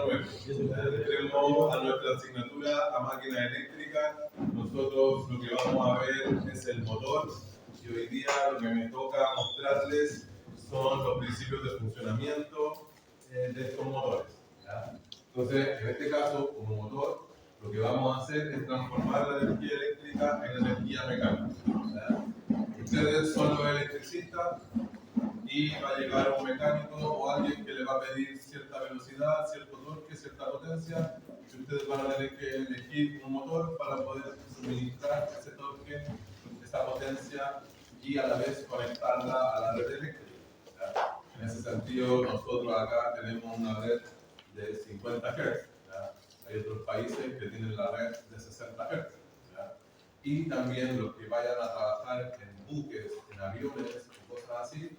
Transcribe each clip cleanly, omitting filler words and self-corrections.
nuevo. Entremos a nuestra asignatura a máquina eléctrica. Nosotros lo que vamos a ver es el motor. Y hoy día lo que me toca mostrarles son los principios de funcionamiento de estos motores. ¿Ya? Entonces, en este caso, como motor, lo que vamos a hacer es transformar la energía eléctrica en energía mecánica. ¿Ya? Ustedes son los electricistas y va a llegar un mecánico o alguien que le va a pedir cierta velocidad, cierto torque, cierta potencia, y ustedes van a tener que elegir un motor para poder suministrar ese torque, esa potencia y a la vez conectarla a la red eléctrica. ¿Ya? En ese sentido, nosotros acá tenemos una red de 50 Hz. ¿Ya? Hay otros países que tienen la red de 60 Hz. ¿Ya? Y también los que vayan a trabajar en buques, en aviones y cosas así,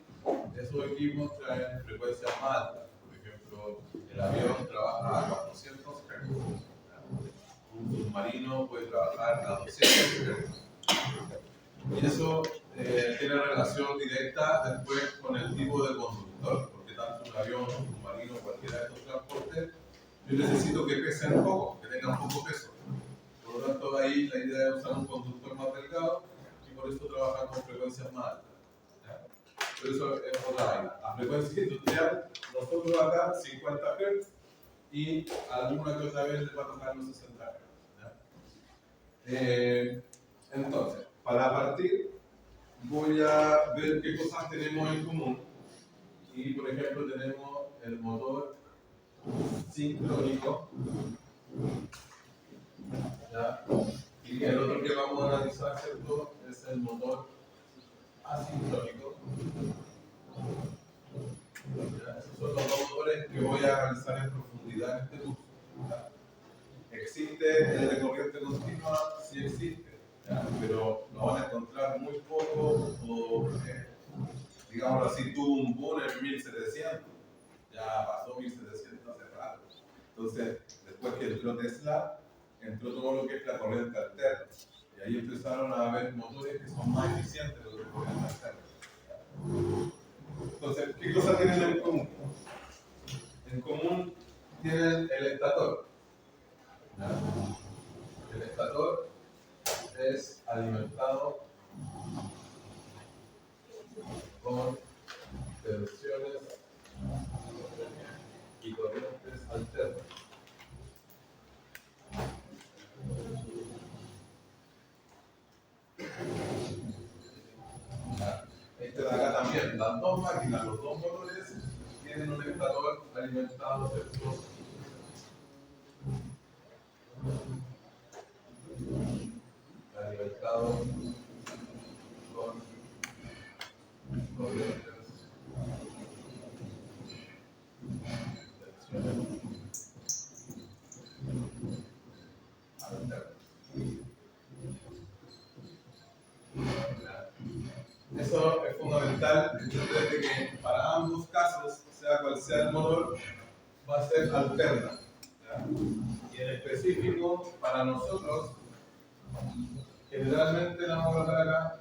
esos equipos traen frecuencias más altas. Por ejemplo, el avión trabaja a 400 Hz. Un submarino puede trabajar a 200 Hz. Y eso tiene relación directa después con el tipo de conductor, porque tanto un avión, un submarino, cualquiera de estos transportes, yo necesito que pesen poco, que tengan poco peso. Por lo tanto, ahí la idea es usar un conductor más delgado y por eso trabajar con frecuencias más altas. ¿Ya? Pero eso es otra vaina. A frecuencia industrial, nosotros acá 50 Hz y alguna que otra vez les va a tocar los 60 Hz. ¿Ya? Entonces, para partir, voy a ver qué cosas tenemos en común. Y, por ejemplo, tenemos el motor sincrónico. ¿Ya? Y el otro que vamos a analizar, ¿cierto?, es el motor asincrónico. ¿Ya? Esos son los dos motores que voy a analizar en profundidad en este curso. ¿Ya? ¿Existe el de corriente continua? Sí existe, ¿ya? Pero lo van a encontrar muy poco o, digamos así, tuvo un boom en 1700. Ya pasó 1700 hace rato. Entonces, después que entró Tesla, entró todo lo que es la corriente alterna. Y ahí empezaron a haber motores que son más eficientes de lo que es corriente alterna. Entonces, ¿qué cosas tienen en común? En común tienen el estator. ¿Ya? El estator es alimentado con tensiones y corrientes alternas. Este de acá también, las dos máquinas, los dos motores tienen un estator alimentado, ¿cierto?, alimentado con corrientes, tensiones alternas. Eso es fundamental, entender que para ambos casos, sea cual sea el motor, va a ser alterna. ¿Ya? Y en específico, para nosotros, generalmente la vamos a tratar acá,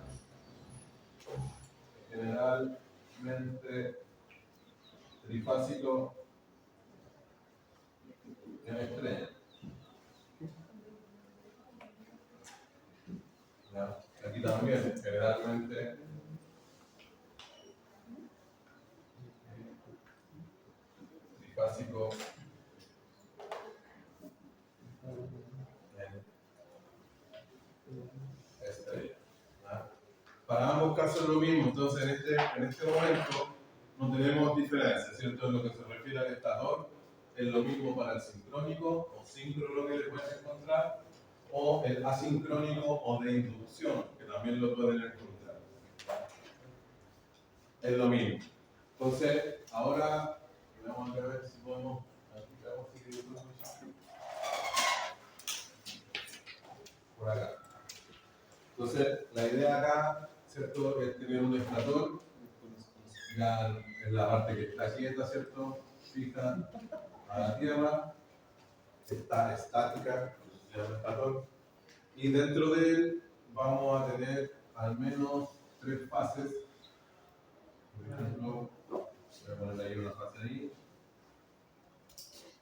generalmente trifásico en estrella. ¿Ya? Aquí también, generalmente trifásico en estrella. ¿Ya? Para ambos casos es lo mismo, entonces en este momento no tenemos diferencia, ¿cierto? En lo que se refiere al estator, es lo mismo para el sincrónico o síncrono que le pueden encontrar, o el asincrónico o de inducción, que también lo pueden encontrar. Es lo mismo. Entonces, ahora vamos a ver si podemos. Por acá. Entonces, la idea acá, ¿cierto?, es tener un estator, ya en la parte que está quieta, ¿cierto?, fija a la tierra, está estática, se llama estator, y dentro de él vamos a tener al menos 3 fases. Por ejemplo, voy a poner ahí una fase ahí,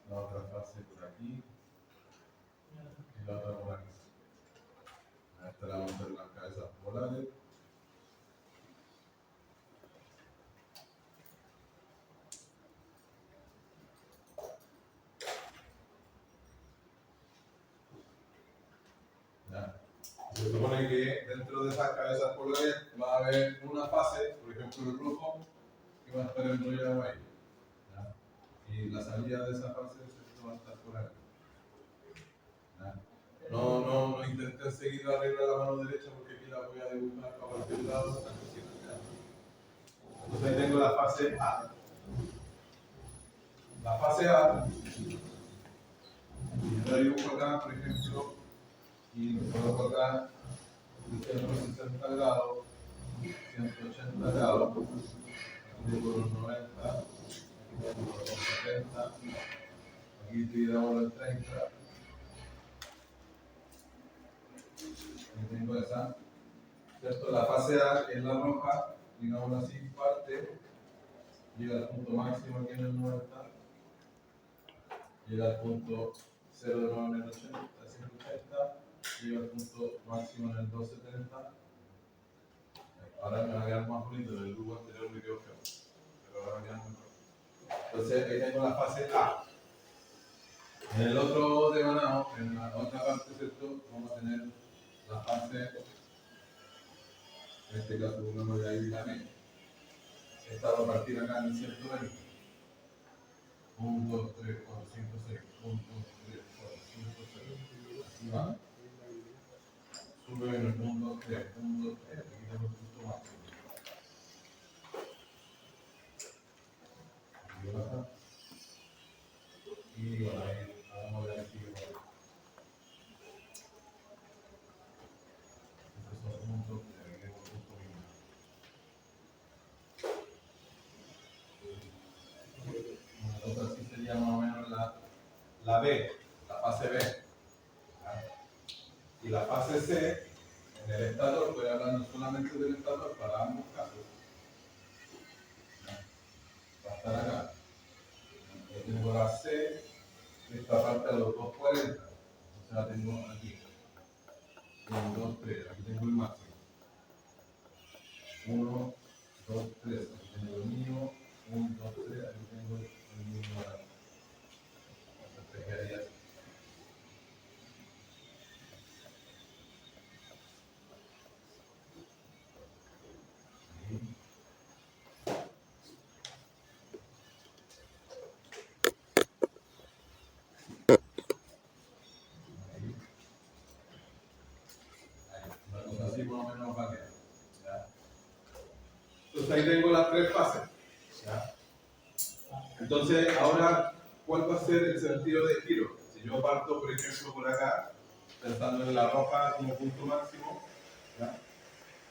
la otra aquí y la otra por aquí. A esta le vamos a hacer las cabezas polares. ¿Ya? Se supone que dentro de esas cabezas polares va a haber una fase, por ejemplo el rojo, que va a estar enrollado ahí. ¿Ya? Y la salida de esa fase va a estar por aquí. ¿Ya? No intenten seguir la regla de la mano derecha porque aquí la voy a dibujar para cualquier lado. Entonces ahí tengo la fase A. La fase A, yo la dibujo acá, por ejemplo, y coloco acá 160 grados, 180 grados, aquí tengo los 90, aquí tengo los 70, aquí dividamos los 30, aquí tengo esa, ¿cierto? La fase A, que es la roja, digamos así, parte, llega al punto máximo aquí en el 90, llega al punto 0,9 en el 80, 180, llega al punto máximo en el 270. Ahora me va a quedar más bonito, en el grupo anterior me quedó feo, pero ahora me queda mejor. Entonces ahí tengo la fase A. En el otro devanado, en la otra parte, ¿cierto? Vamos a tener la fase, en este caso pongamos ahí la B. Esta va a partir acá en el 120. 1, 2, 3, 4, 5, 6. 1, 2, 3, 4, 5, 6. Así va. Sube en el 1, 2, 3, 1, 2, 3. Aquí tengo el punto máximo. Aquí baja. Y bueno, ahí vamos a ver aquí. Estos son puntos que tengo punto mínimo. Entonces así sería más o menos la B, la fase B. ¿Ya? Y la fase C, en el estator, estoy hablando solamente del estator para ambos casos. ¿Ya? Va a estar acá. Yo tengo la C, esta parte a los 240. O sea, tengo aquí. 1, 2, 3. Aquí tengo el máximo. 1, 2, 3. Aquí tengo el mínimo. 1, 2, 3. Aquí tengo el mínimo de la. Entonces quedaría así. Así más o menos va a quedar. ¿Ya? Entonces ahí tengo las tres fases. ¿Ya? Entonces ahora, ¿cuál va a ser el sentido de giro? Si yo parto, por ejemplo, por acá, pensando en la roja como punto máximo, ¿ya?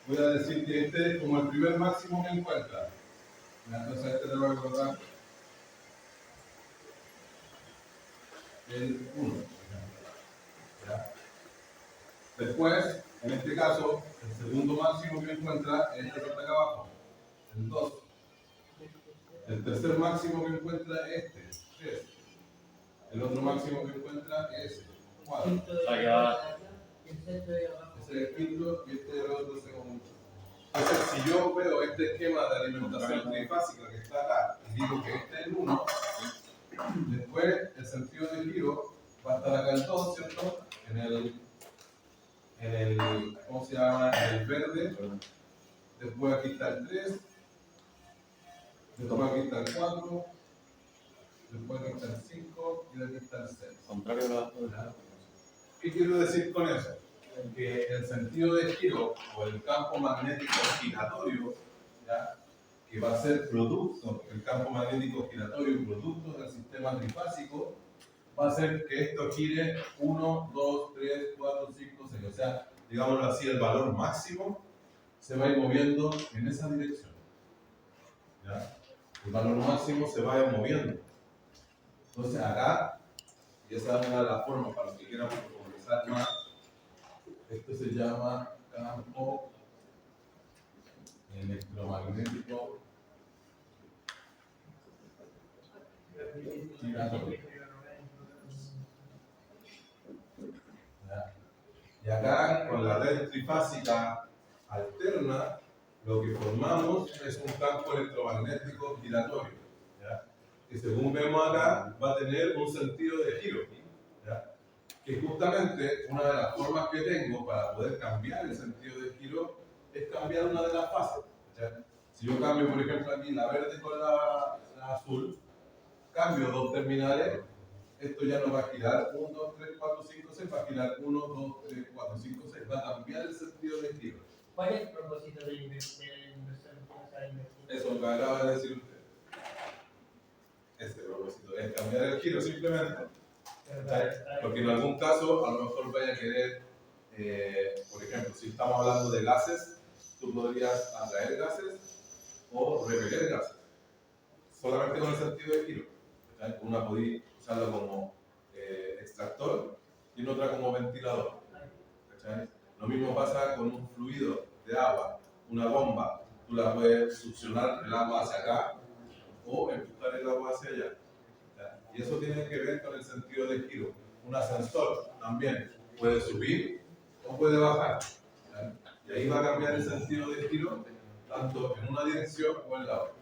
Voy a decir que este es como el primer máximo que encuentra. ¿Ya? Entonces este le voy a colocar el 1. ¿Ya? Después, en este caso, el segundo máximo que encuentra es este que está acá abajo, el 2. El tercer máximo que encuentra es este, 3. El otro máximo que encuentra es ese, 4. Ese es el quinto y este es el otro segundo. Entonces, si yo veo este esquema de alimentación trifásica que está acá y digo que este es el 1, después el sentido del giro va a estar acá el 2, ¿cierto? En el, ¿cómo se llama? En el verde. Después aquí está el 3. Después aquí está el 4. Después aquí está el 5 y aquí está el 6. Contrario a la. ¿Qué quiero decir con eso? Que el sentido de giro o el campo magnético giratorio, ¿ya? Que va a ser producto, el campo magnético giratorio producto del sistema trifásico, va a hacer que esto gire 1, 2, 3, 4, 5, 6. O sea, digámoslo así, el valor máximo se va a ir moviendo en esa dirección. ¿Ya? El valor máximo se va a ir moviendo. Entonces acá, y esa es una de las formas para los que quieran profundizar más, esto se llama campo electromagnético giratorio. Y acá, con la red trifásica alterna, lo que formamos es un campo electromagnético giratorio, ¿ya? Que según vemos acá, va a tener un sentido de giro, ¿ya? Que justamente una de las formas que tengo para poder cambiar el sentido de giro es cambiar una de las fases, ¿ya? Si yo cambio, por ejemplo, aquí la verde con la azul, cambio dos terminales, esto ya no va a girar 1, 2, 3, 4, 5, 6, va a girar 1, 2, 3, 4, 5, 6, va a cambiar el sentido de giro. ¿Cuál es el propósito de inversión? Eso lo acaba de decir usted. Ese propósito es cambiar el giro simplemente. Porque en algún caso, a lo mejor vaya a querer, por ejemplo, si estamos hablando de gases, tú podrías atraer gases o repeler gases, solamente con el sentido de giro. Una podría usarla como extractor y en otra como ventilador. ¿Cachai? Lo mismo pasa con un fluido de agua, una bomba. Tú la puedes succionar el agua hacia acá o empujar el agua hacia allá. Y eso tiene que ver con el sentido de giro. Un ascensor también puede subir o puede bajar. Y ahí va a cambiar el sentido de giro tanto en una dirección o en la otra.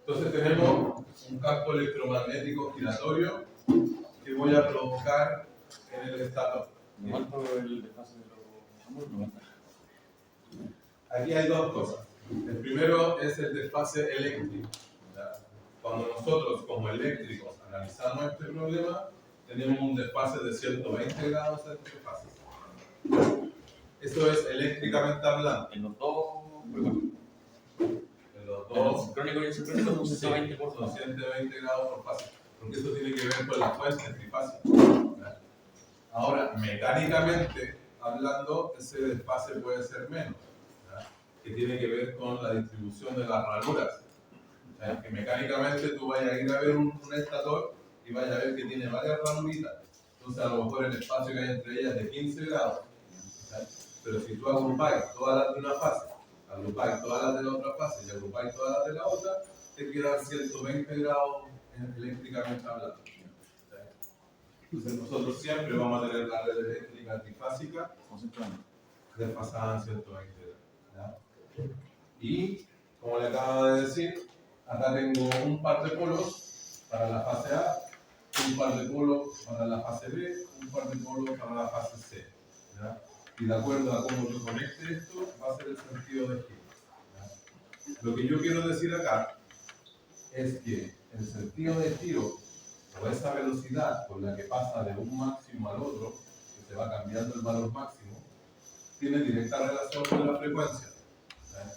Entonces tenemos un campo electromagnético giratorio que voy a provocar en el estator. ¿Cuánto el desfase de los ambos? Aquí hay dos cosas. El primero es el desfase eléctrico. Cuando nosotros como eléctricos analizamos este problema, tenemos un desfase de 120 grados entre fases. Eso es eléctricamente hablando. En los dos, En los en el dos, sincrónico y el sincrónico son 120 por son fase. 120 grados por fase. Porque eso tiene que ver con la fuente trifásica. Ahora, mecánicamente hablando, ese desfase puede ser menos, ¿verdad? Que tiene que ver con la distribución de las ranuras. Que mecánicamente tú vayas a ir a ver un estator y vayas a ver que tiene varias ranuritas. Entonces, a lo mejor el espacio que hay entre ellas es de 15 grados. ¿Verdad? Pero si tú agrupáis todas las de una fase, agrupáis todas las de la otra fase y agrupáis todas las de la otra, te quedan 120 grados eléctricamente hablando. Entonces nosotros siempre vamos a tener la red eléctrica trifásica desfasada en 120 grados. Y, como le acabo de decir, acá tengo un par de polos para la fase A, un par de polos para la fase B, un par de polos para la fase C. ¿Ya? Y de acuerdo a cómo yo conecte esto, va a ser el sentido de giro. ¿Ya? Lo que yo quiero decir acá es que el sentido de giro, o esa velocidad con la que pasa de un máximo al otro, que se va cambiando el valor máximo, tiene directa relación con la frecuencia. ¿Ya?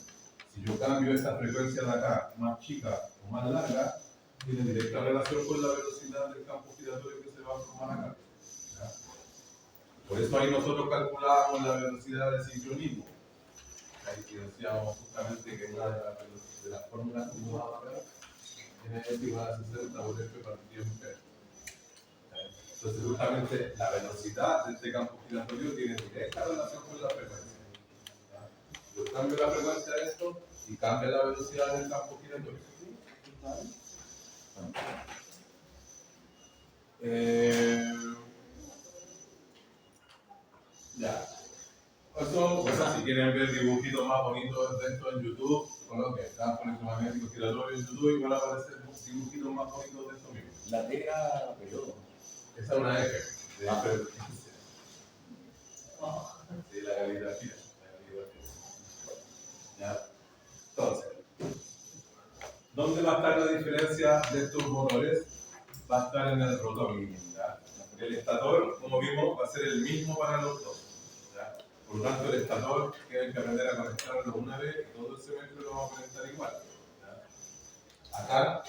Si yo cambio esta frecuencia de acá, más chica o más larga, tiene directa relación con la velocidad del campo giratorio que se va a formar acá. ¿Ya? Por eso ahí nosotros calculábamos la velocidad de sincronismo. Ahí que decíamos justamente que una de las fórmulas que usábamos acá es igual a 60 por F partido en P. Entonces justamente la velocidad de este campo giratorio tiene directa relación con la frecuencia. Yo cambio la frecuencia de esto y cambia la velocidad del campo giratorio. Ya. Eso, si quieren ver dibujitos más bonitos de esto en YouTube, coloquen campo electromagnético giratorio en YouTube y van a aparecer dibujitos más bonitos de esto mismo. La T era periodo. Esa es una F de frecuencia. Sí, la caligrafía. ¿Ya? Entonces, ¿dónde va a estar la diferencia de estos motores? Va a estar en el rotor. ¿Ya? El estator, como vimos, va a ser el mismo para los dos. ¿Ya? Por lo tanto, el estator que hay que aprender a conectarlo una vez y todo el semestre lo vamos a conectar igual. ¿Ya? Acá,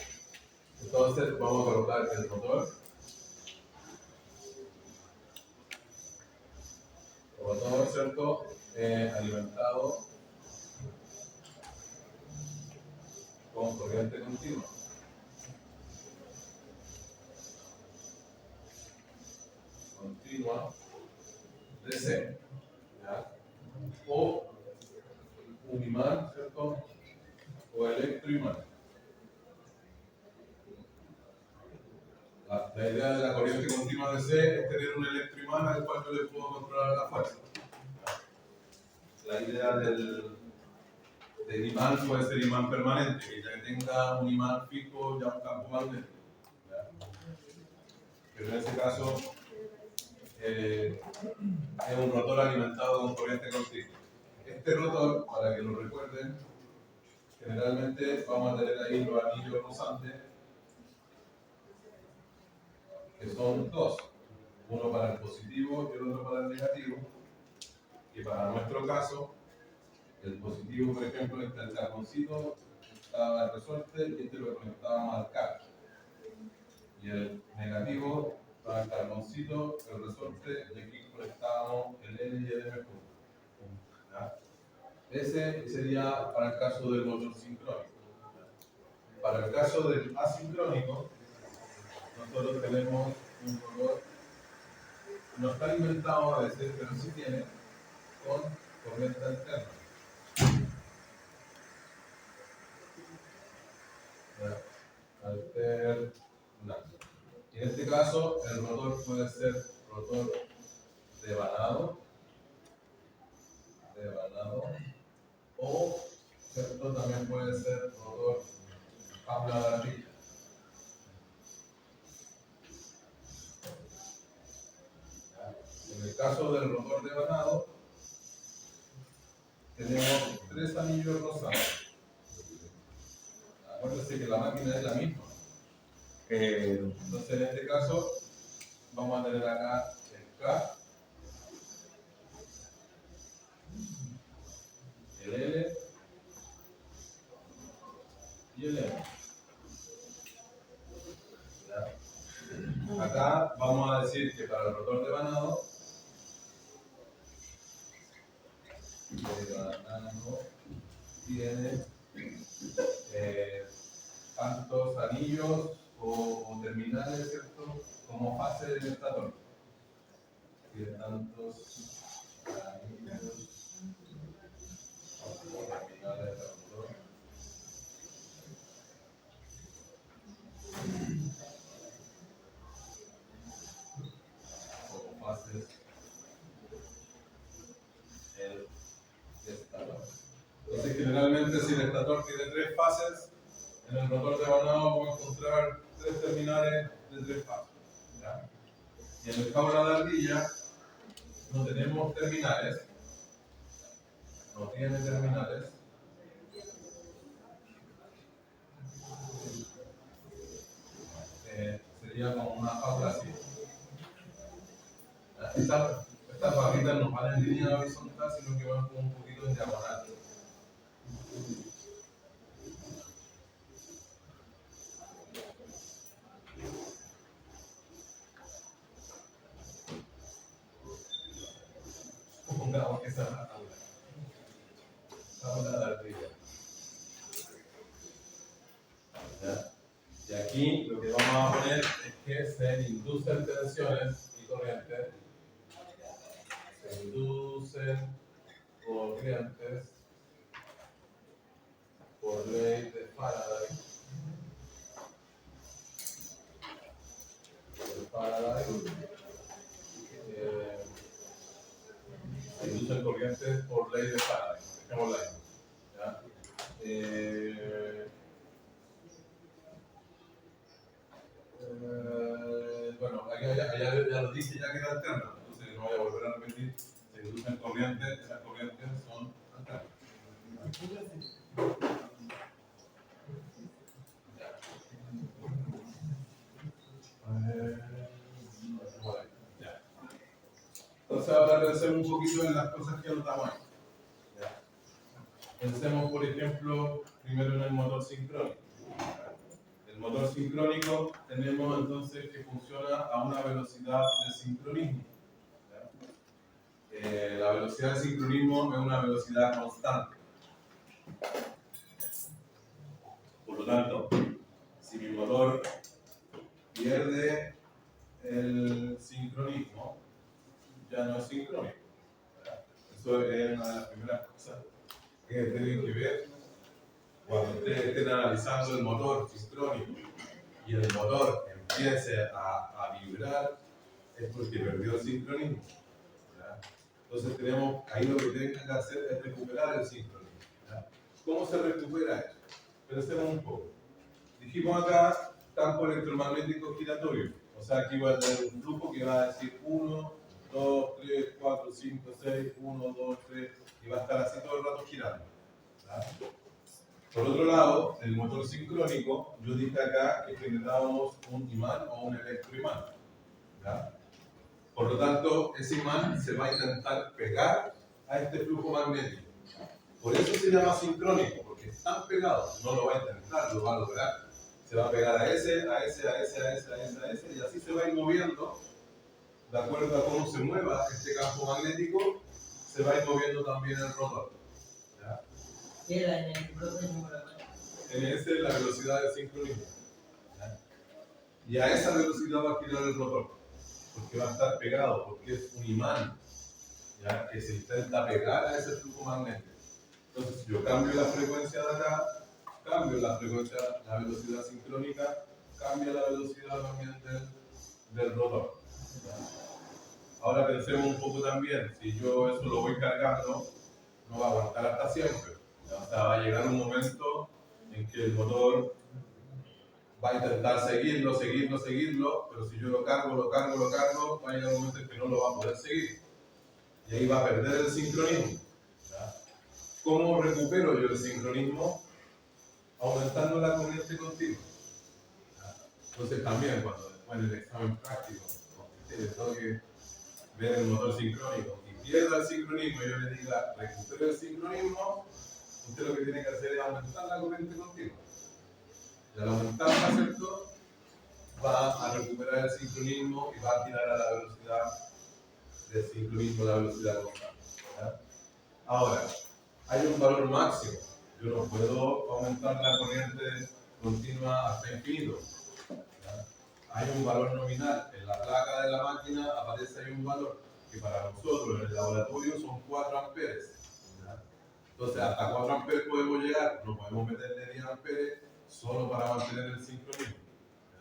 entonces, vamos a colocar el rotor. Rotor, ¿cierto? Alimentado con corriente continua. Continua DC. ¿Ya? O un imán, ¿cierto? O electroimán. La idea de la corriente continua DC es tener un electroimán al cual yo le puedo controlar la fuerza. La idea del imán puede ser imán permanente, que ya tenga un imán fijo, ya un campo magnético. Pero en este caso es un rotor alimentado con corriente continua. Este rotor, para que lo recuerden, generalmente vamos a tener ahí los anillos rosantes, que son dos, uno para el positivo y el otro para el negativo. Y para nuestro caso, el positivo, por ejemplo, está el carboncito, estaba el resorte y este lo conectábamos al cable. Y el negativo para el carboncito, el resorte, y aquí conectábamos el L y el M. ¿Ya? Ese sería para el caso del motor sincrónico. Para el caso del asincrónico, nosotros tenemos un motor, no está inventado a veces, pero sí tiene, con corriente alterna. Alterna. Y en este caso, el rotor puede ser rotor devanado, o ¿cierto? También puede ser rotor jaula de ardilla. En el caso del rotor devanado, tenemos 3 anillos rosados. Acuérdense que la máquina es la misma. Entonces, en este caso, vamos a tener acá el K, el L y el M. ¿Ya? Acá vamos a decir que para el rotor devanado tiene tantos anillos o terminales, ¿cierto? Como fase del estator. Tiene tantos anillos o terminales del estator. Como fases el estator. Entonces, generalmente, si el estator tiene 3 fases, en el rotor devanado vamos a encontrar 3 terminales de 3 fases. ¿Ya? Y en el jaula de ardilla no tenemos terminales, no tiene terminales. Sería como una jaula así. Estas barritas no van en línea horizontal, sino que van como un poquito en diagonal. Supongamos que esa es la jaula de ardilla. ¿Ya? Y aquí lo que vamos a poner es que se inducen tensiones y corrientes. Se inducen corrientes por ley de Faraday. Se inducen corrientes por ley de Faraday. Dejémosla ahí. ¿Ya? Bueno, allá ya lo dije ya que era alterna, entonces no voy a volver a repetir. Se inducen corrientes, esas corrientes son alternas. Ya. Entonces ahora pensemos un poquito en las cosas que anotamos ahí. ¿Ya? Pensemos, por ejemplo, primero en el motor sincrónico. El motor sincrónico tenemos entonces que funciona a una velocidad de sincronismo. La velocidad de sincronismo es una velocidad constante. Por lo tanto, si mi motor pierde el sincronismo, ya no es sincrónico. Eso es una de las primeras cosas que tienen que ver cuando ustedes estén analizando el motor sincrónico y el motor en empiece a vibrar, es porque perdió el sincronismo. ¿Ya? Entonces ahí lo que tienen que hacer es recuperar el sincronismo. ¿Ya? ¿Cómo se recupera eso? Pensemos un poco. Dijimos acá campo electromagnético giratorio. O sea, aquí va a tener un flujo que va a decir 1, 2, 3, 4, 5, 6, 1, 2, 3, y va a estar así todo el rato girando. ¿Ya? Por otro lado, el motor sincrónico, yo dije acá que generábamos un imán o un electroimán. ¿Ya? Por lo tanto, ese imán se va a intentar pegar a este flujo magnético. Por eso se llama sincrónico, porque están pegados. No lo va a intentar, lo va a lograr. Se va a pegar a ese, a ese, a ese, a ese, a ese, a ese, y así se va a ir moviendo. De acuerdo a cómo se mueva este campo magnético, se va a ir moviendo también el rotor. ¿Ya? Queda en el bloque número 2. NS es la velocidad de sincronismo. ¿Ya? Y a esa velocidad va a girar el rotor, porque va a estar pegado, porque es un imán, ¿ya? Que se intenta pegar a ese flujo magnético. Entonces, si yo cambio la frecuencia de acá, cambio la frecuencia, la velocidad sincrónica, cambia la velocidad también del rotor. ¿Ya? Ahora pensemos un poco también, si yo eso lo voy cargando, no va a aguantar hasta siempre. ¿Ya? O sea, va a llegar un momento en que el motor va a intentar seguirlo, pero si yo lo cargo, va a llegar un momento en que no lo va a poder seguir. Y ahí va a perder el sincronismo. ¿Ya? ¿Cómo recupero yo el sincronismo? Aumentando la corriente continua. ¿Ya? Entonces también cuando después en el examen práctico, le toque ver el motor sincrónico y pierda el sincronismo y yo le diga recupere el sincronismo, usted lo que tiene que hacer es aumentar la corriente continua. Y al aumentarla, ¿cierto? Va a recuperar el sincronismo y va a tirar a la velocidad del sincronismo, la velocidad constante. ¿Ya? Ahora, hay un valor máximo. Yo no puedo aumentar la corriente continua hasta infinito. ¿Ya? Hay un valor nominal. En la placa de la máquina aparece ahí un valor que para nosotros en el laboratorio son 4 amperes. ¿Ya? Entonces, hasta 4 amperes podemos llegar. No podemos meterle 10 amperes solo para mantener el sincronismo.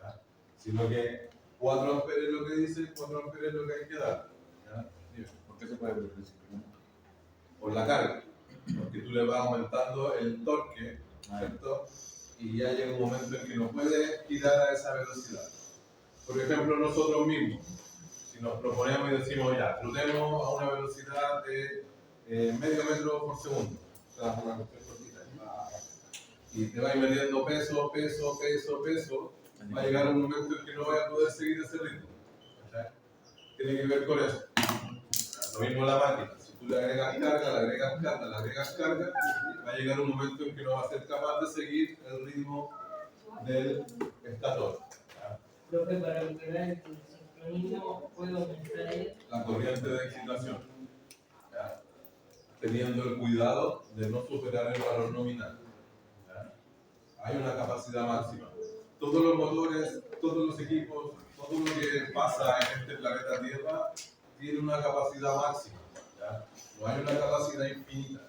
¿Ya? Sino que 4 amperes es lo que dice, 4 amperes es lo que hay que dar. ¿Ya? ¿Por qué se puede perder el sincronismo? Por la carga. Porque tú le vas aumentando el torque, ¿cierto? Y ya llega un momento en que no puede girar a esa velocidad. Por ejemplo, nosotros mismos, si nos proponemos y decimos ya, flotemos a una velocidad de medio metro por segundo, o sea, una cuestión cortita, y te vas metiendo peso, va a llegar un momento en que no vaya a poder seguir ese ritmo. ¿Okay? Tiene que ver con eso. Lo mismo la máquina. Tú le agregas carga, va a llegar un momento en que no va a ser capaz de seguir el ritmo del estator. Profe, para recuperar el sincronismo, ¿puedo aumentar la corriente de excitación, ¿ya? Teniendo el cuidado de no superar el valor nominal. ¿Ya? Hay una capacidad máxima. Todos los motores, todos los equipos, todo lo que pasa en este planeta Tierra tiene una capacidad máxima. ¿Ya? No hay una capacidad infinita,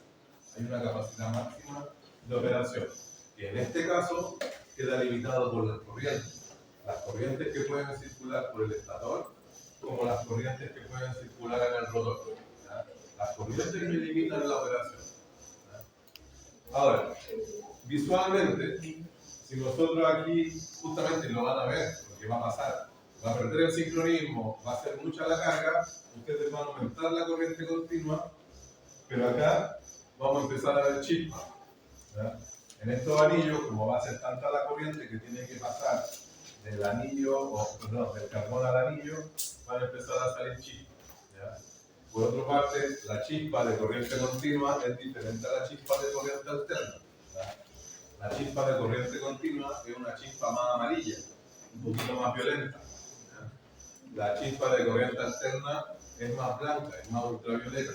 hay una capacidad máxima de operación, que en este caso queda limitado por las corrientes. Las corrientes que pueden circular por el estator, como las corrientes que pueden circular en el rotor. ¿Ya? Las corrientes que limitan la operación. ¿Ya? Ahora, visualmente, si nosotros aquí justamente lo van a ver, lo que va a pasar, va a perder el sincronismo, va a ser mucha la carga, ustedes van a aumentar la corriente continua, pero acá vamos a empezar a ver chispas. ¿Ya? En estos anillos, como va a ser tanta la corriente que tiene que pasar del anillo, del carbón al anillo, van a empezar a salir chispas. ¿Ya? Por otra parte, la chispa de corriente continua es diferente a la chispa de corriente alterna. ¿Ya? La chispa de corriente continua es una chispa más amarilla, un poquito más violenta. ¿Ya? La chispa de corriente alterna es más blanca, es más ultravioleta.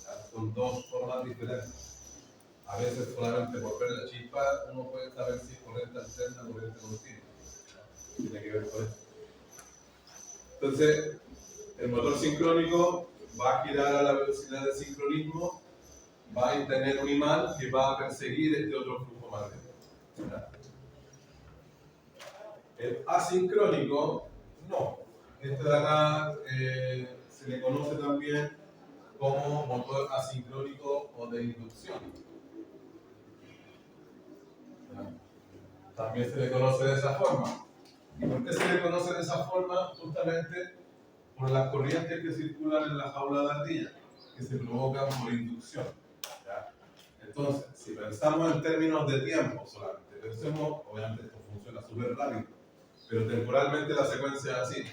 ¿Ya? Son dos formas diferentes. A veces solamente por ver la chispa uno puede saber si es corriente alterna o corriente continua. Tiene que ver con eso. Entonces, el motor sincrónico va a girar a la velocidad del sincronismo, va a tener un imán que va a perseguir este otro flujo magnético. ¿Ya? El asincrónico, no. Este de acá se le conoce también como motor asincrónico o de inducción. También se le conoce de esa forma. ¿Y por qué se le conoce de esa forma? Justamente por las corrientes que circulan en la jaula de ardilla, que se provocan por inducción. ¿Ya? Entonces, si pensamos en términos de tiempo solamente, pensemos, obviamente esto funciona súper rápido, pero temporalmente la secuencia es así.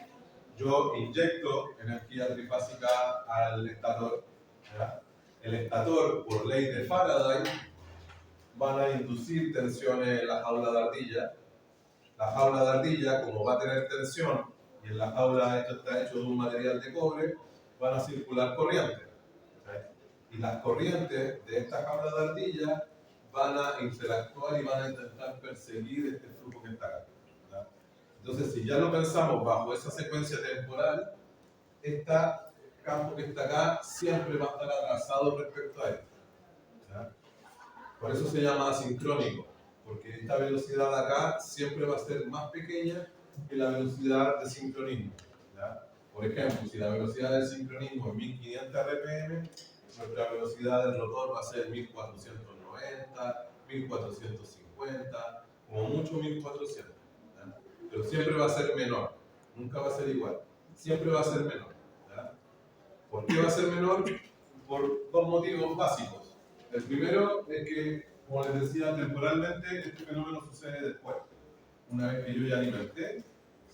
Yo inyecto energía trifásica al estator. ¿Ya? El estator, por ley de Faraday, van a inducir tensiones en la jaula de ardilla. La jaula de ardilla, como va a tener tensión, y en la jaula esto está hecho de un material de cobre, van a circular corrientes. Y las corrientes de esta jaula de ardilla van a interactuar y van a intentar perseguir este flujo que está acá. ¿Ya? Entonces, si ya lo pensamos bajo esa secuencia temporal, este campo que está acá siempre va a estar atrasado respecto a esto. ¿Ya? Por eso se llama asincrónico, porque esta velocidad de acá siempre va a ser más pequeña que la velocidad de sincronismo. ¿Ya? Por ejemplo, si la velocidad del sincronismo es 1500 rpm, nuestra velocidad del rotor va a ser 1490, 1450, como mucho 1400. ¿Ya? Pero siempre va a ser menor, nunca va a ser igual, siempre va a ser menor. ¿Ya? ¿Por qué va a ser menor? Por dos motivos básicos. El primero es que, como les decía, temporalmente este fenómeno sucede después. Una vez que yo ya alimenté,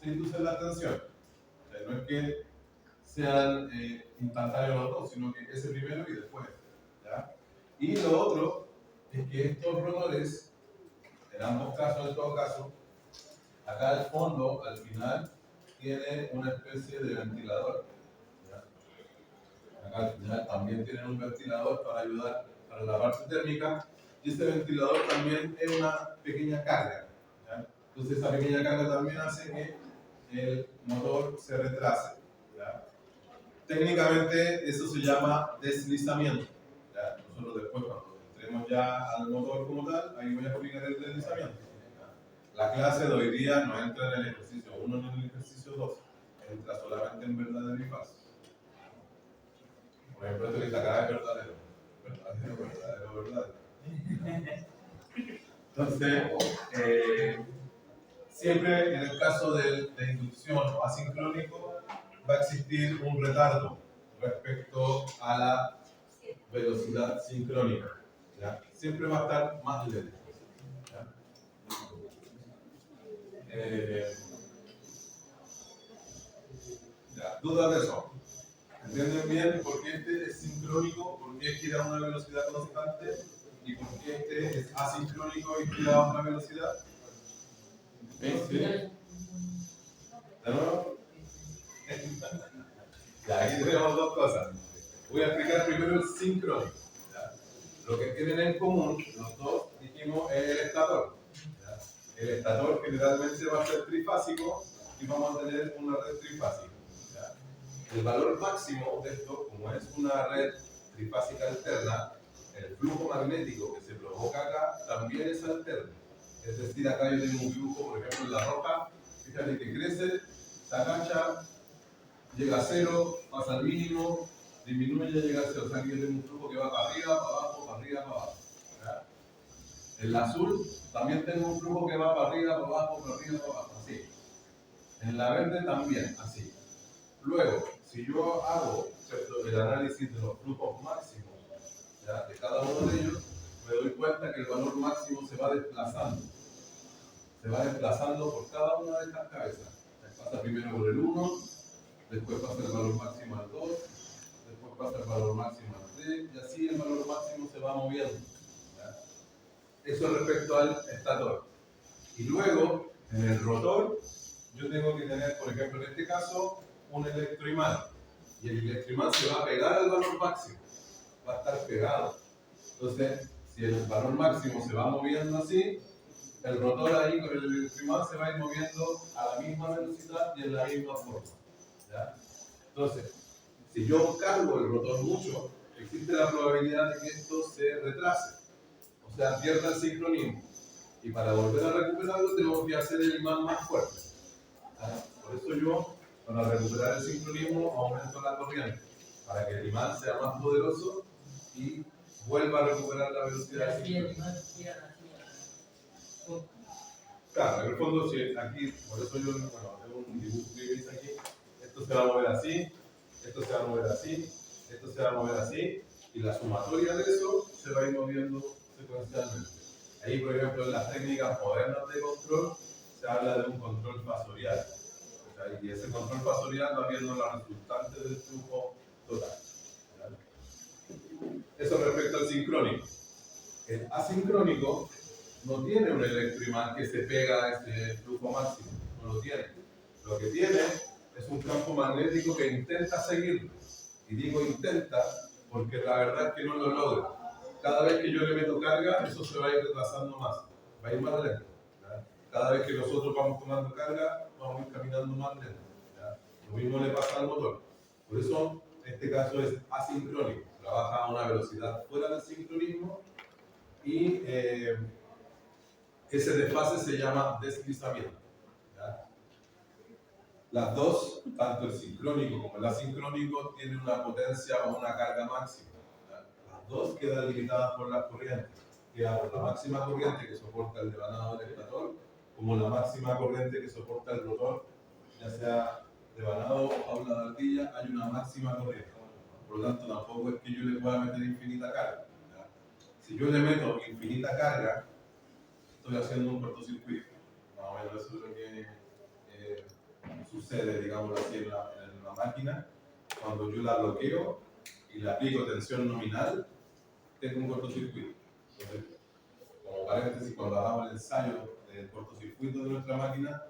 se induce la tensión. O sea, no es que sean instantáneos los dos, sino que ese primero y después. ¿Ya? Y lo otro es que estos rotores, en ambos casos, en todo caso, acá al fondo, al final, tiene una especie de ventilador. ¿Ya? Acá al final también tienen un ventilador para ayudar para la parte térmica, y este ventilador también es una pequeña carga. ¿Ya? Entonces esa pequeña carga también hace que el motor se retrase. ¿Ya? Técnicamente eso se llama deslizamiento. ¿Ya? Nosotros después cuando entremos ya al motor como tal, ahí voy a explicar el deslizamiento. ¿Ya? La clase de hoy día no entra en el ejercicio 1 ni en el ejercicio 2, entra solamente en verdadero y falso. Por ejemplo, esto que está acá es verdadero. Verdadero. Entonces, siempre en el caso de inducción o asincrónico va a existir un retardo respecto a la velocidad sincrónica. ¿Ya? Siempre va a estar más lento. ¿Ya? ¿Dudas de eso? ¿Entienden bien por qué este es sincrónico, por qué gira a una velocidad constante y por qué este es asincrónico y gira a otra velocidad? ¿Sí? ¿De nuevo? Ya, aquí tenemos dos cosas. Voy a explicar primero el sincrónico. ¿Ya? Lo que tienen en común, los dos, dijimos, es el estator. ¿Ya? El estator generalmente va a ser trifásico y vamos a tener una red trifásica. El valor máximo de esto, como es una red trifásica alterna, el flujo magnético que se provoca acá también es alterno. Es decir, acá yo tengo un flujo, por ejemplo, en la roja, fíjate que crece, se agacha, llega a cero, pasa al mínimo, disminuye, llega a cero. O sea, que yo tengo un flujo que va para arriba, para abajo, para arriba, para abajo. ¿Ya? En el azul también tengo un flujo que va para arriba, para abajo, para arriba, para abajo, así. En la verde también, así. Luego, si yo hago, ¿cierto?, el análisis de los flujos máximos, ¿ya?, de cada uno de ellos, me doy cuenta que el valor máximo se va desplazando. Se va desplazando por cada una de estas cabezas. Pasa primero por el 1, después pasa el valor máximo al 2, después pasa el valor máximo al 3, y así el valor máximo se va moviendo. ¿Ya? Eso respecto al estator. Y luego, en el rotor, yo tengo que tener, por ejemplo, en este caso, un electroimán. Y el electroimán se va a pegar al valor máximo. Va a estar pegado. Entonces, si el valor máximo se va moviendo así, el rotor ahí con el electroimán se va a ir moviendo a la misma velocidad y en la misma forma. ¿Ya? Entonces, si yo cargo el rotor mucho, existe la probabilidad de que esto se retrase. O sea, pierda el sincronismo. Y para volver a recuperarlo, tengo que hacer el imán más fuerte. Por eso yo, para recuperar el sincronismo, aumento la corriente, para que el imán sea más poderoso y vuelva a recuperar la velocidad del sincronismo. Claro, en el fondo, si aquí, por eso yo, bueno, tengo un dibujo que hice aquí, esto se va a mover así, esto se va a mover así, esto se va a mover así, y la sumatoria de eso se va a ir moviendo secuencialmente. Ahí, por ejemplo, en las técnicas modernas de control, se habla de un control fasorial. O sea, y ese control fasorial va viendo la resultante del flujo total. ¿Vale? Eso respecto al sincrónico. El asincrónico no tiene un electroimán que se pega a ese flujo máximo, no lo tiene. Lo que tiene es un campo magnético que intenta seguirlo. Y digo intenta porque la verdad es que no lo logra. Cada vez que yo le meto carga, eso se va a ir retrasando más, va a ir más lento. ¿Ya? Cada vez que nosotros vamos tomando carga, vamos a ir caminando más lento. ¿Ya? Lo mismo le pasa al motor. Por eso, este caso es asincrónico. Trabaja a una velocidad fuera del sincronismo y ese desfase se llama deslizamiento. ¿Ya? Las dos, tanto el sincrónico como el asincrónico, tienen una potencia o una carga máxima. ¿Ya? Las dos quedan limitadas por las corrientes. Queda por la máxima corriente que soporta el devanado del estator, como la máxima corriente que soporta el rotor, ya sea devanado o jaula de ardilla, hay una máxima corriente. Por lo tanto, tampoco es que yo le pueda meter infinita carga. ¿Ya? Si yo le meto infinita carga, estoy haciendo un cortocircuito. Más o menos eso es lo que sucede, digamos así, en la máquina. Cuando yo la bloqueo y le aplico tensión nominal, tengo un cortocircuito. Entonces, como paréntesis, cuando hagamos el ensayo del cortocircuito de nuestra máquina,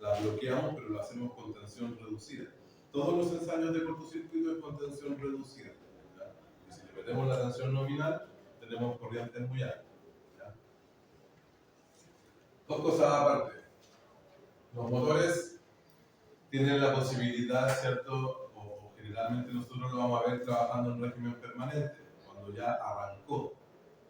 la bloqueamos, pero lo hacemos con tensión reducida. Todos los ensayos de cortocircuito es con tensión reducida. ¿Ya? Y si le metemos la tensión nominal, tenemos corrientes muy altas. ¿Ya? Dos cosas aparte. Los motores tienen la posibilidad, ¿cierto? O generalmente nosotros lo vamos a ver trabajando en régimen permanente, cuando ya arrancó.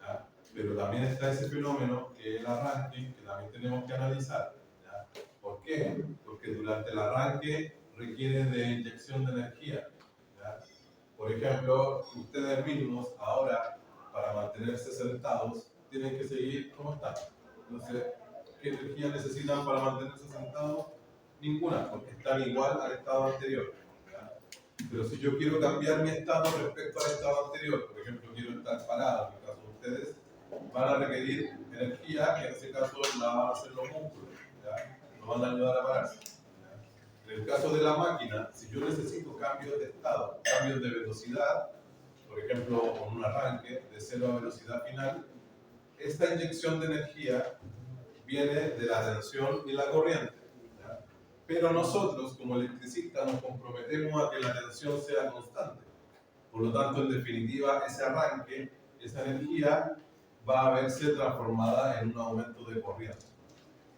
¿Ya? Pero también está ese fenómeno que es el arranque, que también tenemos que analizar. ¿Ya? ¿Por qué? Porque durante el arranque requiere de inyección de energía. ¿Ya? Por ejemplo, ustedes mismos ahora, para mantenerse sentados, tienen que seguir como están. Entonces, ¿qué energía necesitan para mantenerse sentados? Ninguna, porque están igual al estado anterior. ¿Ya? Pero si yo quiero cambiar mi estado respecto al estado anterior, por ejemplo, quiero estar parado, en el caso de ustedes, van a requerir energía, que en ese caso la van a hacer los músculos, ¿ya? Nos van a ayudar a pararse. ¿Ya? En el caso de la máquina, si yo necesito cambios de estado, cambios de velocidad, por ejemplo, con un arranque de 0 a velocidad final, esta inyección de energía viene de la tensión y la corriente. ¿Ya? Pero nosotros, como electricistas, nos comprometemos a que la tensión sea constante. Por lo tanto, en definitiva, ese arranque, esa energía, va a verse transformada en un aumento de corriente.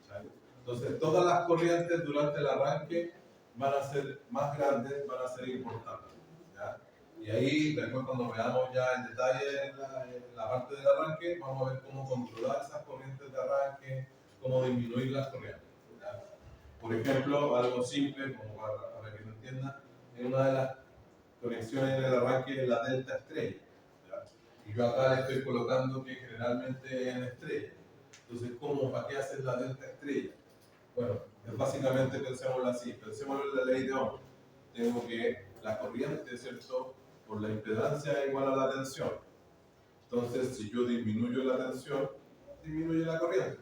¿Ya? Entonces, todas las corrientes durante el arranque van a ser más grandes, van a ser importantes. ¿Ya? Y ahí, después cuando veamos ya en detalle en la parte del arranque, vamos a ver cómo controlar esas corrientes de arranque, cómo disminuir las corrientes. ¿Ya? Por ejemplo, algo simple, como para que lo entiendan, es una de las conexiones en el arranque es la delta estrella. ¿Ya? Y yo acá le estoy colocando que generalmente es en estrella. Entonces, ¿para qué haces la delta estrella? Bueno, es básicamente, pensémoslo así, pensémoslo en la ley de Ohm. Tengo que la corriente, ¿cierto?, por la impedancia es igual a la tensión. Entonces, si yo disminuyo la tensión, disminuye la corriente.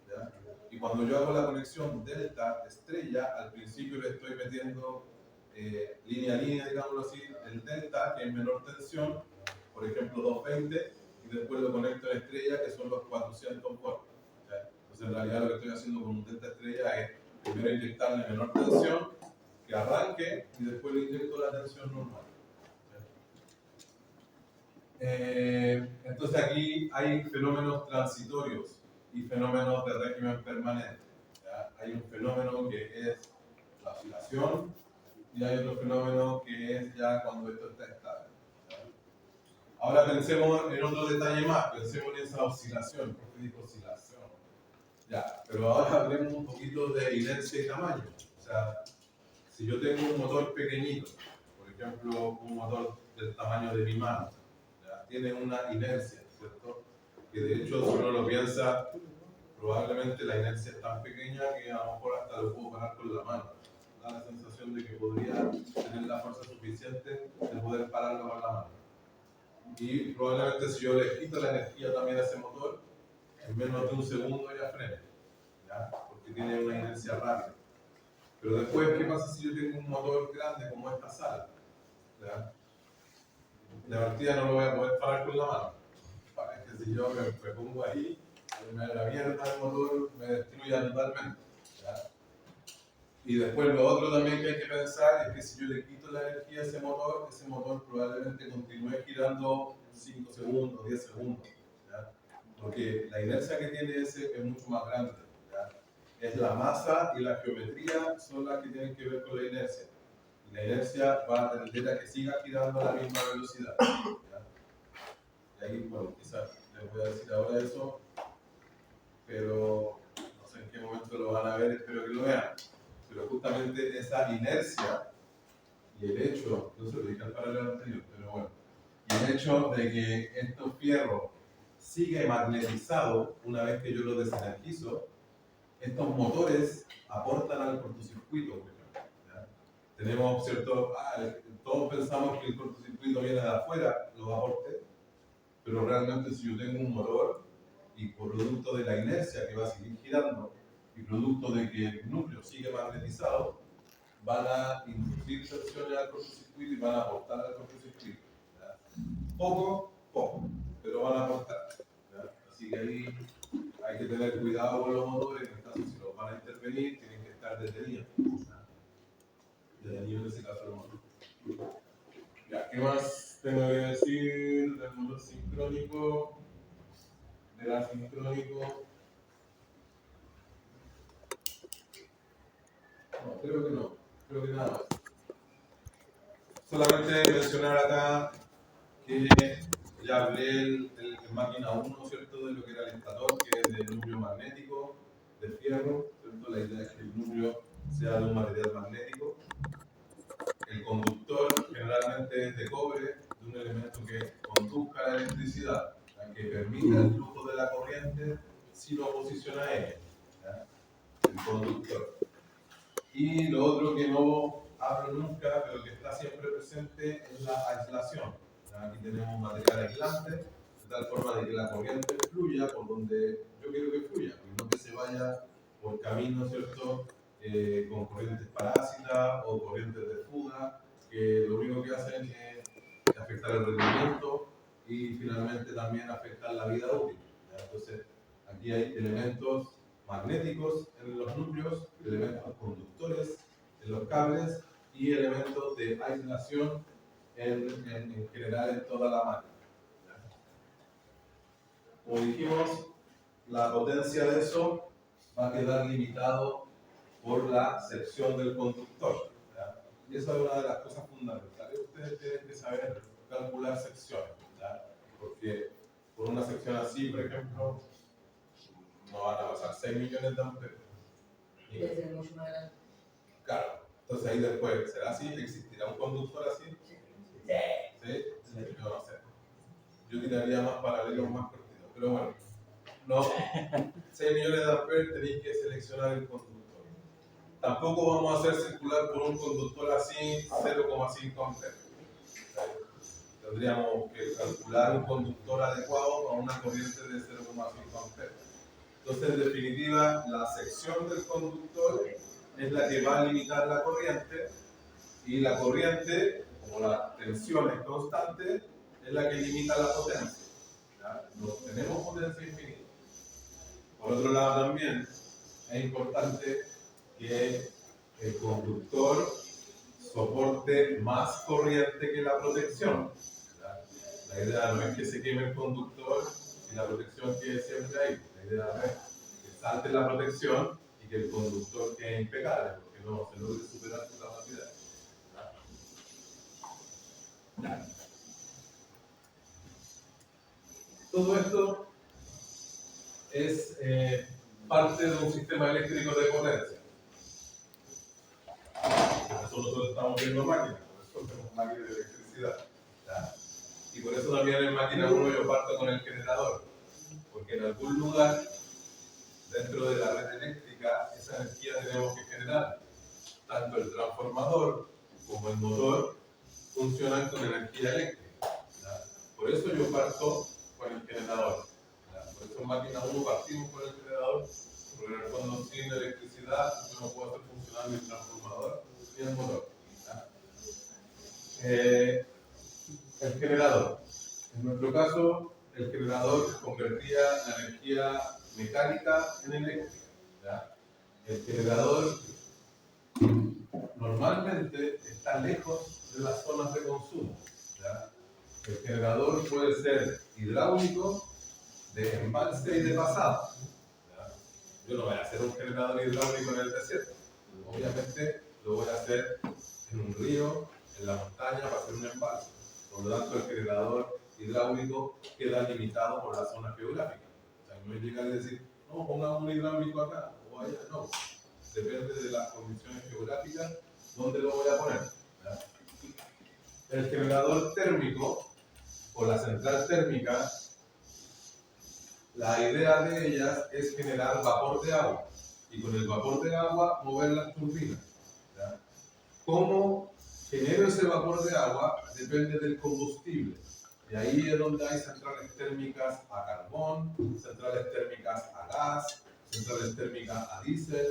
¿Ya? Y cuando yo hago la conexión delta estrella, al principio le estoy metiendo línea a línea, digámoslo así, el delta, que es menor tensión, por ejemplo 220, y después lo conecto a estrella, que son los 400 volts. ¿Ya? Entonces, en realidad lo que estoy haciendo con un delta estrella es primero inyectarle menor tensión, que arranque, y después le inyecto la tensión normal. Entonces aquí hay fenómenos transitorios y fenómenos de régimen permanente. ¿Ya? Hay un fenómeno que es la oscilación y hay otro fenómeno que es ya cuando esto está estable. ¿Ya? Ahora pensemos en otro detalle más, pensemos en esa oscilación. ¿Por qué digo oscilación? Ya, pero ahora hablemos un poquito de inercia y tamaño. O sea, si yo tengo un motor pequeñito, por ejemplo, un motor del tamaño de mi mano, ¿ya? Tiene una inercia, ¿cierto? Que de hecho, si uno lo piensa, probablemente la inercia es tan pequeña que a lo mejor hasta lo puedo parar con la mano. Da la sensación de que podría tener la fuerza suficiente de poder pararlo con la mano. Y probablemente si yo le quito la energía también a ese motor, en menos de un segundo ya frena, ¿ya? Porque tiene una inercia rápida. Pero después, ¿qué pasa si yo tengo un motor grande como esta sala? ¿Ya? De partida no lo voy a poder parar con la mano. Para que si yo me pongo ahí, me da la mierda el motor, me destruya totalmente. ¿Ya? Y después lo otro también que hay que pensar es que si yo le quito la energía a ese motor probablemente continúe girando 5 segundos, 10 segundos. ¿Ya? Porque la inercia que tiene ese es mucho más grande. ¿Ya? Es la masa y la geometría son las que tienen que ver con la inercia. Y la inercia va a tender a que siga girando a la misma velocidad. ¿Ya? Y ahí, bueno, quizás les voy a decir ahora eso, pero no sé en qué momento lo van a ver, espero que lo vean. Pero justamente esa inercia y el hecho, no se lo dije al paralelo anterior, pero bueno, y el hecho de que estos fierros sigue magnetizado una vez que yo lo desenergizo, estos motores aportan al cortocircuito, por ejemplo. ¿Ya? Tenemos, ¿cierto? Todos pensamos que el cortocircuito viene de afuera, los aportes, pero realmente si yo tengo un motor y por producto de la inercia que va a seguir girando y producto de que el núcleo sigue magnetizado, van a inducir tensiones al cortocircuito y van a aportar al cortocircuito. ¿Ya? Poco, pero van a aportar. ¿Ya? Así que ahí hay que tener cuidado con los motores, en el caso si los van a intervenir, tienen que estar detenidos. Detenidos en ese caso los motores. Ya, ¿qué más tengo que decir del motor sincrónico? Del asincrónico. No, creo que no. Creo que nada más. Solamente mencionar acá que ya hablé en máquina 1, ¿cierto? De lo que era el estator, que es del núcleo magnético de fierro, ¿cierto? La idea es que el núcleo sea de un material magnético. El conductor generalmente es de cobre, de un elemento que conduzca la electricidad, que permita el flujo de la corriente sin oposición a ella, ¿ya? El conductor. Y lo otro que no hablo nunca, pero que está siempre presente, es la aislación. Aquí tenemos material aislante, de tal forma de que la corriente fluya por donde yo quiero que fluya, y no que se vaya por caminos, ¿cierto? Con corrientes parásitas o corrientes de fuga, que lo único que hacen es afectar el rendimiento y finalmente también afectar la vida útil. ¿Ya? Entonces, aquí hay elementos magnéticos en los núcleos, elementos conductores en los cables y elementos de aislación en general en toda la máquina. Como dijimos, la potencia de eso va a quedar limitado por la sección del conductor. ¿Ya? Y esa es una de las cosas fundamentales. Ustedes tienen que saber calcular secciones, ¿ya? Porque por una sección así, por ejemplo, no van a pasar 6 millones de amperes. Debe ser mucho más grande. Claro, entonces ahí después, ¿será así? ¿Existirá un conductor así? Sí. ¿Sí? Yo no sé. Yo tiraría más paralelos más cortitos, pero bueno, no. 6 millones de amperes tenéis que seleccionar el conductor. Tampoco vamos a hacer circular por un conductor así 0,5 amperes. Tendríamos que calcular un conductor adecuado a una corriente de 0,5 amperes. Entonces, en definitiva, la sección del conductor es la que va a limitar la corriente, y la corriente, como la tensión es constante, es la que limita la potencia. ¿Ya? No tenemos potencia infinita. Por otro lado, también es importante que el conductor soporte más corriente que la protección. ¿Ya? La idea no es que se queme el conductor y la protección quede siempre ahí. La idea es que salte la protección y que el conductor quede impecable, porque no se logre superar su capacidad. ¿Ya? Todo esto es parte de un sistema eléctrico de potencia. eso nosotros estamos viendo máquinas, por eso tenemos máquinas de electricidad. ¿Ya? Y por eso también en máquina 1 yo parto con el generador, porque en algún lugar dentro de la red eléctrica esa energía tenemos que generar. Tanto el transformador como el motor funcionan con energía eléctrica. ¿Ya? Por eso yo parto con el generador. ¿Ya? Por eso en máquina 1 partimos con el generador, porque en el fondo sin electricidad yo no puedo hacer funcionar ni el transformador ni el motor. ¿Ya? El generador. En nuestro caso, el generador convertía la energía mecánica en eléctrica. ¿Ya? El generador normalmente está lejos de las zonas de consumo. ¿Ya? El generador puede ser hidráulico, de embalse y de pasada. ¿Ya? Yo no voy a hacer un generador hidráulico en el desierto. Obviamente lo voy a hacer en un río, en la montaña, para hacer un embalse. Por lo tanto, el generador hidráulico queda limitado por la zona geográfica. O sea, no es llegar y decir, no, pongamos un hidráulico acá o allá. No. Depende de las condiciones geográficas dónde lo voy a poner. ¿Ya? El generador térmico o la central térmica, la idea de ellas es generar vapor de agua y con el vapor de agua mover las turbinas. ¿Ya? ¿Cómo genero ese vapor de agua? Depende del combustible. Y ahí es donde hay centrales térmicas a carbón, centrales térmicas a gas, centrales térmicas a diésel,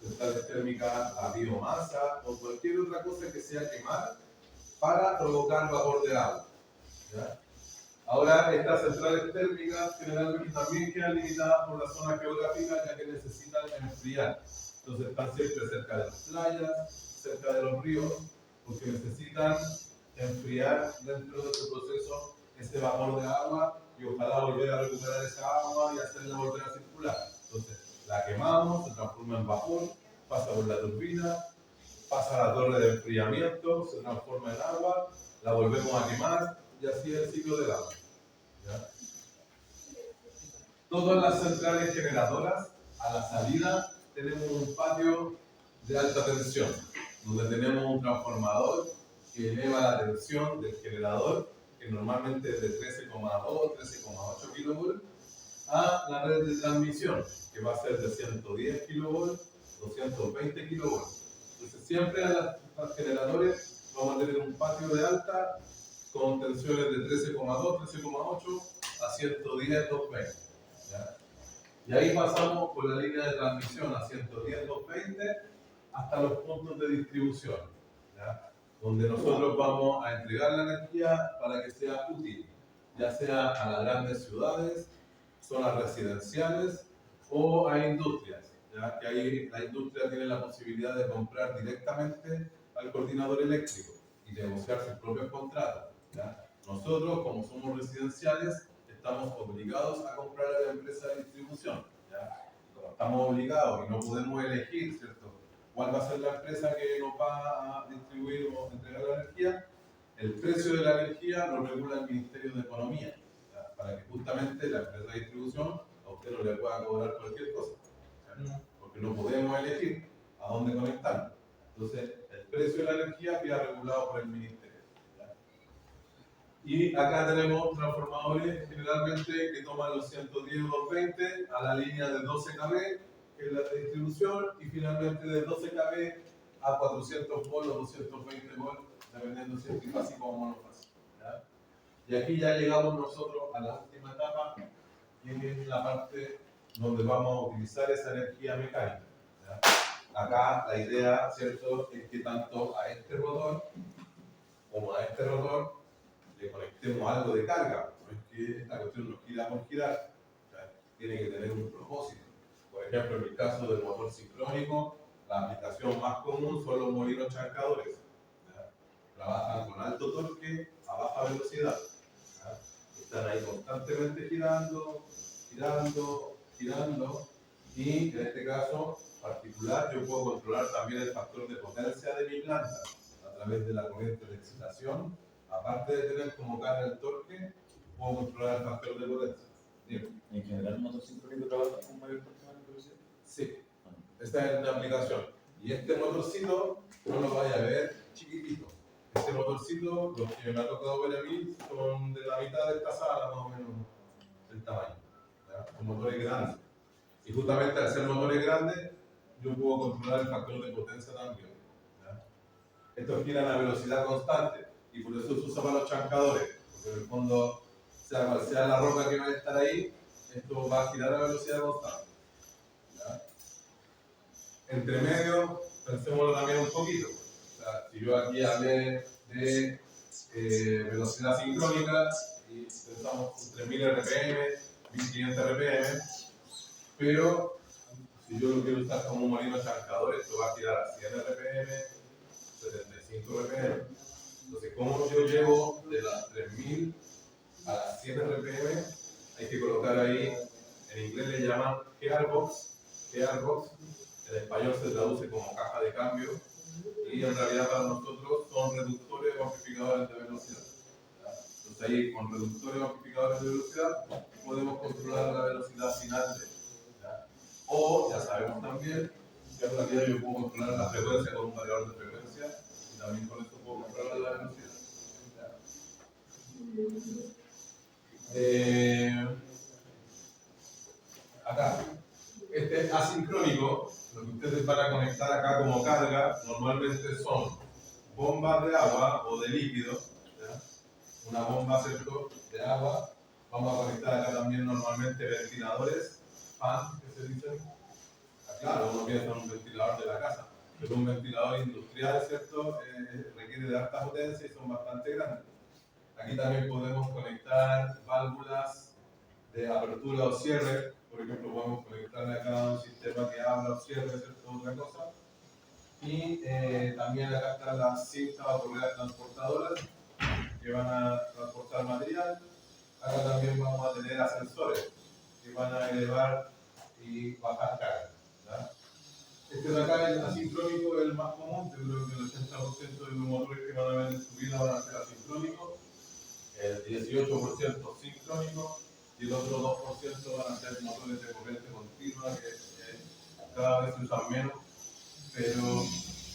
centrales térmicas a biomasa o cualquier otra cosa que sea quemar para provocar vapor de agua. ¿Ya? Ahora, estas centrales térmicas generalmente también quedan limitadas por la zona geográfica, ya que necesitan enfriar. Entonces están siempre cerca de las playas, cerca de los ríos, porque necesitan enfriar dentro de su proceso ese vapor de agua y ojalá volver a recuperar esa agua y hacerla volver a circular. Entonces, la quemamos, se transforma en vapor, pasa por la turbina, pasa a la torre de enfriamiento, se transforma en agua, la volvemos a quemar y así es el ciclo del agua. ¿Ya? Todas las centrales generadoras, a la salida, tenemos un patio de alta tensión, donde tenemos un transformador que eleva la tensión del generador, que normalmente es de 13,2, 13,8 kV, a la red de transmisión, que va a ser de 110 kV, 220 kV. Entonces, siempre a los generadores vamos a tener un patio de alta con tensiones de 13,2, 13,8 a 110, 220. ¿Ya? Y ahí pasamos por la línea de transmisión a 110, 220 hasta los puntos de distribución, ¿ya? Donde nosotros vamos a entregar la energía para que sea útil, ya sea a las grandes ciudades, zonas residenciales o a industrias, ¿ya? Que ahí la industria tiene la posibilidad de comprar directamente al coordinador eléctrico y negociar sus propios contratos. ¿Ya? Nosotros, como somos residenciales, estamos obligados a comprar a la empresa de distribución. ¿Ya? Como estamos obligados y no podemos elegir, ¿cierto?, cuál va a ser la empresa que nos va a distribuir o entregar la energía, el precio de la energía lo regula el Ministerio de Economía, ¿ya? Para que justamente la empresa de distribución a usted no le pueda cobrar cualquier cosa, ¿ya? Porque no podemos elegir a dónde conectarlo. Entonces, el precio de la energía queda regulado por el Ministerio. Y acá tenemos transformadores generalmente que toman los 110 o 220 a la línea de 12 kV, que es la de distribución, y finalmente de 12 kV a 400 volts o 220 volts, dependiendo si es trifásico o monofásico. ¿Ya? Y aquí ya llegamos nosotros a la última etapa, que es la parte donde vamos a utilizar esa energía mecánica. ¿Ya? Acá la idea, ¿cierto?, es que tanto a este rotor como a este rotor le conectemos algo de carga. No es que esta cuestión nos gira por girar, o sea, tiene que tener un propósito. Por ejemplo, en el caso del motor sincrónico, la aplicación más común son los molinos charcadores. ¿Ya? Trabajan con alto torque a baja velocidad. ¿Ya? Están ahí constantemente girando, girando, girando. Y en este caso particular, yo puedo controlar también el factor de potencia de mi planta a través de la corriente de excitación. Aparte de tener como carga el torque, puedo controlar el factor de potencia. Dime. ¿En general el motor sincrónico trabaja con mayor porcentaje de velocidad? Sí, esta es una aplicación. Y este motorcito no lo vaya a ver chiquitito. Este motorcito, los que me ha tocado ver a mí, son de la mitad de esta sala más o menos el tamaño. ¿Ya? Son motores grandes. Y justamente al ser motores grandes, yo puedo controlar el factor de potencia también. ¿Ya? Estos giran a velocidad constante y por eso se usa para los chancadores, porque en el fondo, sea cual sea la roca que va a estar ahí, esto va a girar a velocidad constante. ¿Ya? Entre medio, pensémoslo también un poquito. O sea, si yo aquí hablé de velocidad sincrónica y pensamos en 3000 RPM, 1500 RPM, pero si yo lo quiero usar como un molino chancador, esto va a girar a 100 RPM, 75 RPM. Entonces, ¿cómo yo llevo de las 3000 a las 100 RPM? Hay que colocar ahí, en inglés le llaman gearbox, en español se traduce como caja de cambio, y en realidad para nosotros son reductores o amplificadores de velocidad. ¿Ya? Entonces ahí con reductores o amplificadores de velocidad podemos controlar la velocidad final de. ¿Ya? O ya sabemos también que en realidad yo puedo controlar la frecuencia con un variador de frecuencia y también con esto puedo controlar la velocidad. Acá, este es asincrónico, lo que ustedes van a conectar acá como carga normalmente son bombas de agua o de líquido, ¿ya? Una bomba, ¿cierto?, de agua. Vamos a conectar acá también normalmente ventiladores, fan, que se dicen. Claro, uno piensa en un ventilador de la casa, pero un ventilador industrial, ¿cierto?, requiere de alta potencia y son bastante grandes. Aquí también podemos conectar válvulas de apertura o cierre. Por ejemplo, podemos conectar acá un sistema que abra o cierre, ¿cierto?, otra cosa. Y también acá están las cintas o correas transportadoras que van a transportar material. Acá también vamos a tener ascensores que van a elevar y bajar carga. ¿Ya? Este de acá, el asincrónico, es el más común. Yo creo que el 80% de los motores que van a ver en su vida van a ser asincrónicos, el 18% sincrónico y el otro 2% van a ser motores de corriente continua que cada vez se usan menos, pero bueno,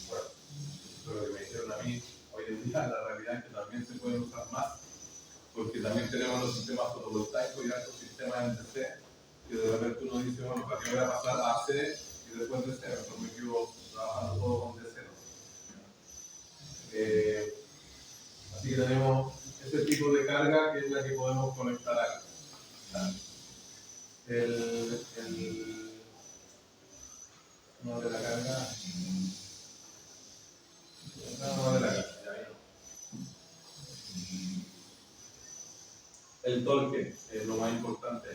eso es lo que me dijeron a mí. Hoy en día la realidad es que también se pueden usar más, porque también tenemos los sistemas fotovoltaicos y estos sistemas en DC, que de repente uno dice, bueno, ¿para qué voy a pasar a AC y después DC? Mejor me quedo trabajando todo con DC, ¿no? Así que tenemos ese tipo de carga que es la que podemos conectar acá. No de la carga. No de la carga, ya vino. El torque es lo más importante.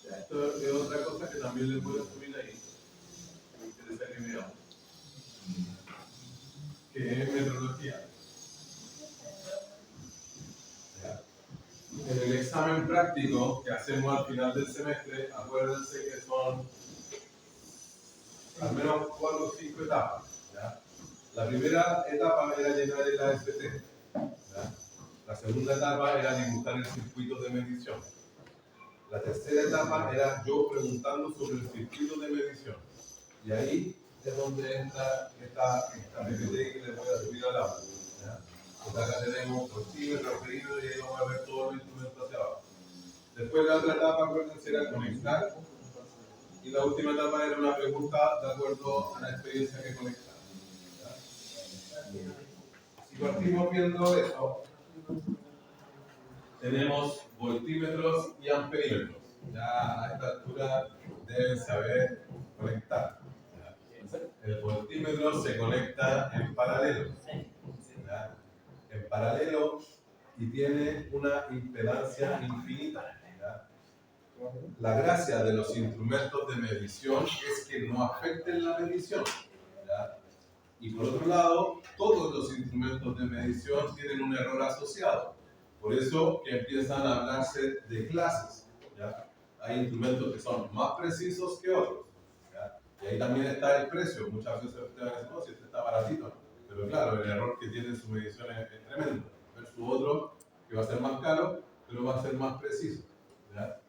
Ya, esto es otra cosa que también le puedo subir ahí. Me interesa que veamos. Que es metrología. En el examen práctico que hacemos al final del semestre, acuérdense que son al menos 4 o 5 etapas. ¿Ya? La primera etapa era llenar el AST. ¿Ya? La segunda etapa era dibujar el circuito de medición. La tercera etapa era yo preguntando sobre el circuito de medición. Y ahí es donde entra esta PPT que les voy a subir al aula. Porque acá tenemos voltímetro, perímetro y ahí vamos a ver todos los instrumentos hacia abajo. Después la otra etapa, acuérdense, era conectar. Y la última etapa era una pregunta de acuerdo a la experiencia que conectamos. Si partimos viendo eso, tenemos voltímetros y amperímetros. Ya a esta altura deben saber conectar. El voltímetro se conecta en paralelo. ¿Ya? En paralelo y tiene una impedancia infinita. ¿Ya? La gracia de los instrumentos de medición es que no afecten la medición. ¿Ya? Y por otro lado, todos los instrumentos de medición tienen un error asociado. Por eso que empiezan a hablarse de clases. ¿Ya? Hay instrumentos que son más precisos que otros. ¿Ya? Y ahí también está el precio. Muchas veces ustedes van a decir, no, si este está baratito. Pero claro, el error que tiene en su medición es tremendo. Versus otro que va a ser más caro, pero va a ser más preciso. ¿Ya?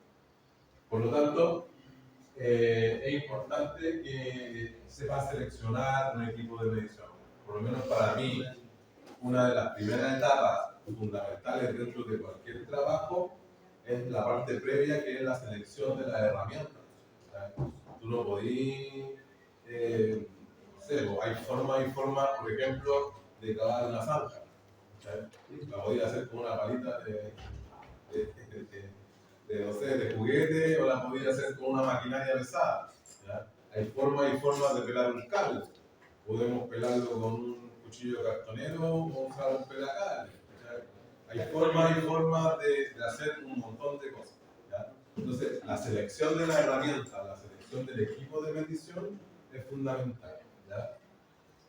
Por lo tanto, es importante que sepas seleccionar un equipo de medición. Por lo menos para mí, una de las primeras etapas fundamentales dentro de cualquier trabajo es la parte previa, que es la selección de las herramientas. ¿Sabes? Tú no podís, no sé, pues, hay formas, por ejemplo, de cavar una zanja. ¿Sabes? La podías hacer con una palita no sé, de juguete, o la podías hacer con una maquinaria pesada. ¿Ya? Hay formas de pelar un cable. Podemos pelarlo con un cuchillo cartonero o usar un pelacable. Hay formas de hacer un montón de cosas. ¿Ya? Entonces, la selección de la herramienta, la selección del equipo de medición es fundamental. ¿Ya?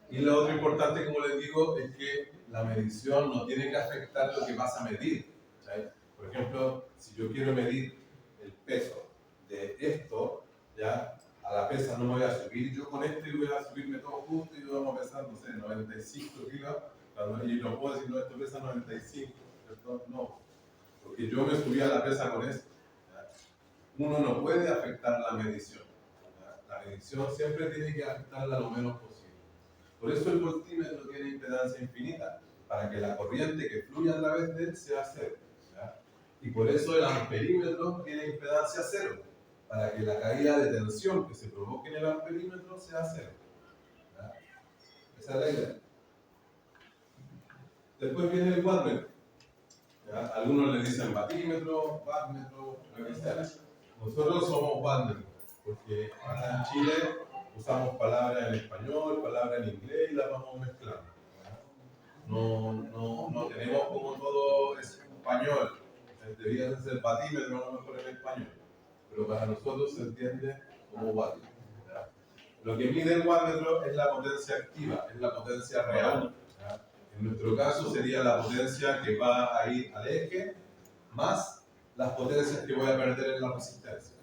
Y lo otro importante, como les digo, es que la medición no tiene que afectar lo que vas a medir. ¿Sí? Por ejemplo, si yo quiero medir el peso de esto, ¿ya? A la pesa no me voy a subir yo con esto y voy a subirme todo junto y vamos a pesar, no sé, 95 kilos. Y no puedo decir, no, esto pesa 95, ¿cierto? No, porque yo me subí a la pesa con esto. ¿Ya? Uno no puede afectar la medición. ¿Ya? La medición siempre tiene que afectarla lo menos posible. Por eso el voltímetro tiene impedancia infinita, para que la corriente que fluye a través de él sea cero. ¿Ya? Y por eso el amperímetro tiene impedancia cero, para que la caída de tensión que se provoque en el amperímetro sea cero. ¿Ya? Esa es la idea. Después viene el wattmetro. ¿Ya? Algunos le dicen batímetro, wattmetro, lo que sea. Nosotros somos wattmetro, porque acá en Chile usamos palabras en español, palabras en inglés y las vamos mezclando. No tenemos como todo es español. Debería ser batímetro a lo mejor en español, pero para nosotros se entiende como wattmetro. ¿Ya? Lo que mide el wattmetro es la potencia activa, es la potencia real. ¿Ya? En nuestro caso sería la potencia que va a ir al eje más las potencias que voy a perder en la resistencia.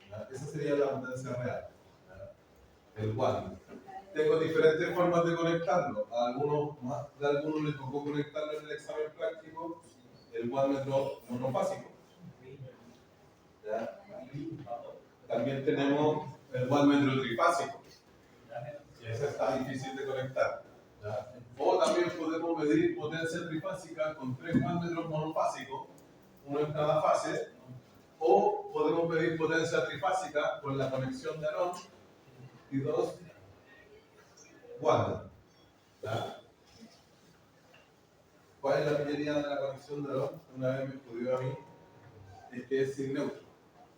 ¿Ya? Esa sería la potencia real. ¿Ya? El wattmetro. Tengo diferentes formas de conectarlo. A algunos les tocó conectarlo en el examen práctico, el wattmetro monofásico. ¿Ya? También tenemos el wattmetro trifásico. Y ese está difícil de conectar. ¿Ya? O también podemos medir potencia trifásica con 3 wattmetros monofásicos, uno en cada fase. O podemos medir potencia trifásica con la conexión de Arón y 2 wattmetros. ¿Ya? ¿Cuál es la pillería de la conexión de Arón? Una vez me estudió a mí, es que es sin neutro.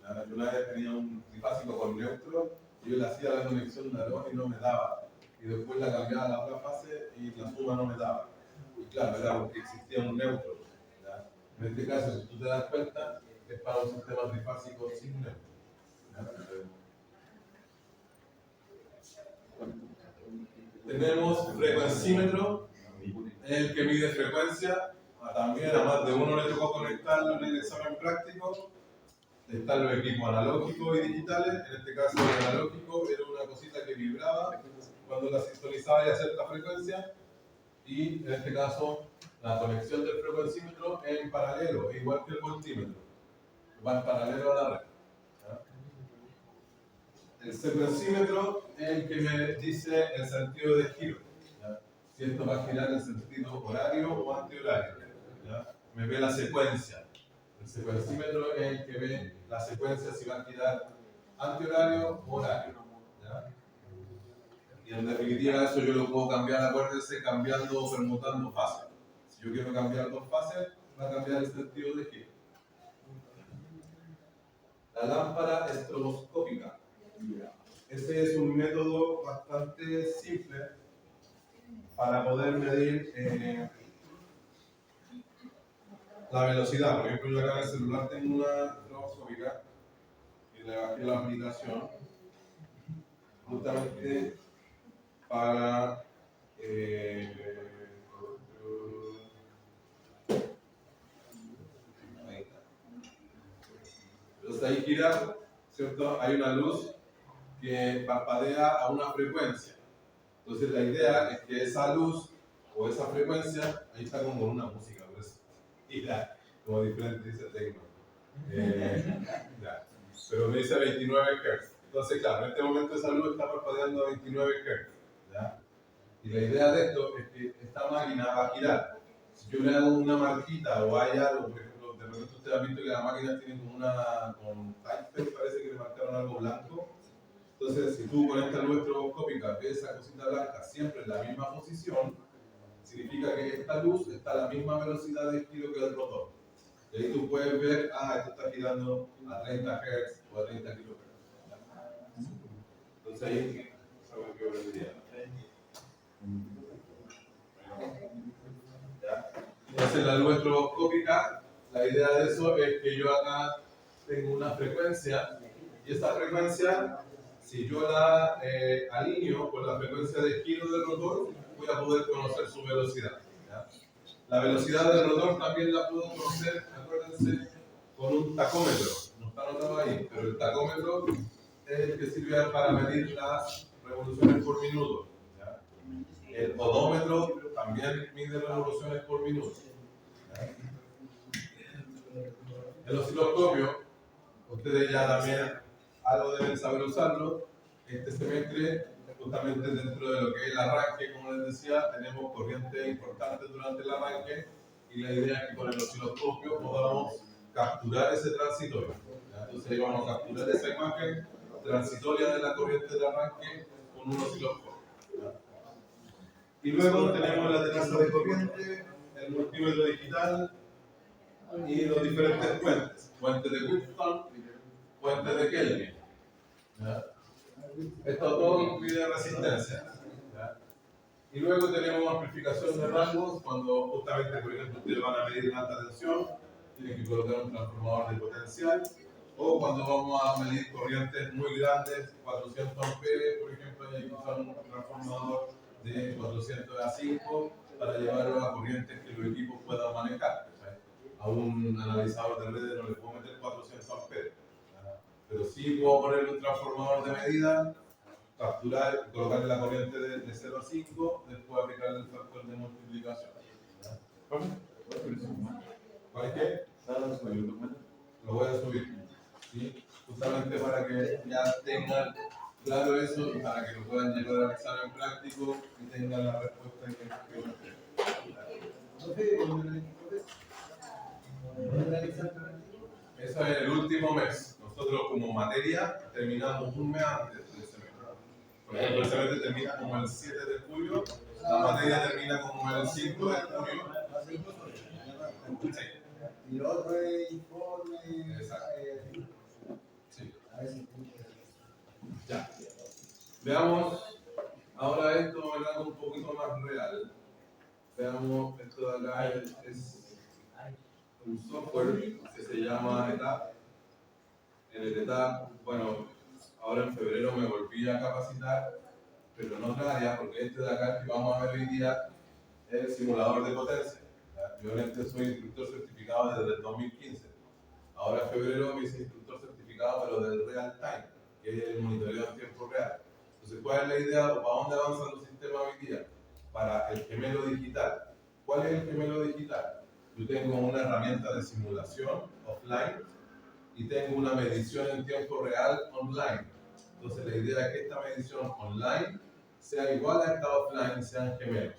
¿Ya? Yo una vez tenía un trifásico con neutro y yo le hacía la conexión de Arón y no me daba. Y después la cambiaba a la otra fase y la suma no me daba. Y claro, era porque existía un neutro. ¿Ya? En este caso, si tú te das cuenta, es para un sistema trifásico sin neutro. ¿Ya? Tenemos frecuencímetro, el que mide frecuencia. También a más de uno le tocó conectarlo en el examen práctico. Están los equipos analógicos y digitales. En este caso, el analógico era una cosita que vibraba cuando la sintonizaba a cierta frecuencia. Y en este caso, la conexión del frecuencímetro es en paralelo, es igual que el voltímetro. Va en paralelo a la red. ¿Ya? El secuencímetro es el que me dice el sentido de giro. ¿Ya? Si esto va a girar en sentido horario o antihorario. ¿Ya? Me ve la secuencia. El secuencímetro es el que ve la secuencia si va a girar antihorario o horario. ¿Ya? Y en definitiva eso yo lo puedo cambiar, acuérdense, cambiando o permutando fases. Si yo quiero cambiar 2 fases, va a cambiar el sentido de giro. La lámpara estroboscópica. Este es un método bastante simple para poder medir la velocidad. Por ejemplo, yo acá en el celular tengo una estroboscópica y le bajé la aplicación justamente para ahí está. Entonces ahí gira, ¿cierto? Hay una luz que parpadea a una frecuencia. Entonces la idea es que esa luz o esa frecuencia, ahí está como una música, por eso. Y ya, como diferente dice el tecno. Ya. Pero me dice 29 Hz. Entonces, claro, en este momento esa luz está parpadeando a 29 Hz. ¿Ya? Y la idea de esto es que esta máquina va a girar. Si yo le hago una marquita o hay algo, por ejemplo, de repente usted ha visto que la máquina tiene como una, con typeface, parece que le marcaron algo blanco. Entonces, si tú con esta luz estroboscópica ves esa cosita blanca siempre en la misma posición, significa que esta luz está a la misma velocidad de giro que el rotor. Y ahí tú puedes ver, esto está girando a 30 Hz o a 30 kHz. Entonces ahí es algo que vendría. Entonces la luz estroboscópica, la idea de eso es que yo acá tengo una frecuencia y esa frecuencia, si yo la alineo con la frecuencia de giro del rotor, voy a poder conocer su velocidad. ¿Ya? La velocidad del rotor también la puedo conocer, acuérdense, con un tacómetro. No está anotado ahí, pero el tacómetro es el que sirve para medir las revoluciones por minuto. ¿Ya? El odómetro también mide revoluciones por minuto. ¿Ya? El osciloscopio, ustedes ya también algo deben saber usarlo. Este semestre, justamente dentro de lo que es el arranque, como les decía, tenemos corrientes importantes durante el arranque y la idea es que con el osciloscopio podamos capturar ese transitorio. ¿Ya? Entonces ahí vamos a capturar esa imagen transitoria de la corriente de arranque con un osciloscopio. ¿Ya? Y luego tenemos la tasa de corriente, el multímetro digital y los diferentes puentes. Puente de Wheatstone, puente de Kelvin. ¿Ya? Esto todo incluye resistencia. ¿Ya? Y luego tenemos amplificación de rangos cuando justamente, por ejemplo, ustedes van a medir alta tensión, tienen que colocar un transformador de potencial, o cuando vamos a medir corrientes muy grandes, 400 amperes, por ejemplo, hay que usar un transformador de 400 a 5 para llevarlo a corrientes que los equipos puedan manejar. ¿Sí? A un analizador de redes no le puedo meter 400 amperes, ¿ya? Pero sí puedo poner un transformador de medida, capturar, colocarle la corriente de 0 a 5, después aplicarle el factor de multiplicación. ¿Ya? ¿Cuál es qué? Lo voy a subir. ¿Sí? Justamente para que ya tengan claro eso y para que lo puedan llevar al examen práctico y tengan la respuesta que uno Eso es el último mes. Nosotros como materia terminamos un mes antes del semestre. Por ejemplo, el semestre termina como el 7 de julio, la materia termina como el 5 de junio. Sí. Y lo otro es informe. Exacto. Sí. Ya. Veamos ahora esto, ¿verdad? Un poquito más real. Veamos, esto de acá es un software que se llama ETAP. En el ETAP, bueno, ahora en febrero me volví a capacitar, pero en otra área, porque este de acá que vamos a ver hoy día es el simulador de potencia. Yo soy instructor certificado desde el 2015. Ahora en febrero me hice instructor certificado, pero del real time, que es el monitoreo en tiempo real. Entonces, ¿cuál es la idea? ¿Para dónde avanzan los sistemas hoy día? Para el gemelo digital. ¿Cuál es el gemelo digital? Yo tengo una herramienta de simulación offline y tengo una medición en tiempo real online. Entonces, la idea es que esta medición online sea igual a esta offline y sean gemelos.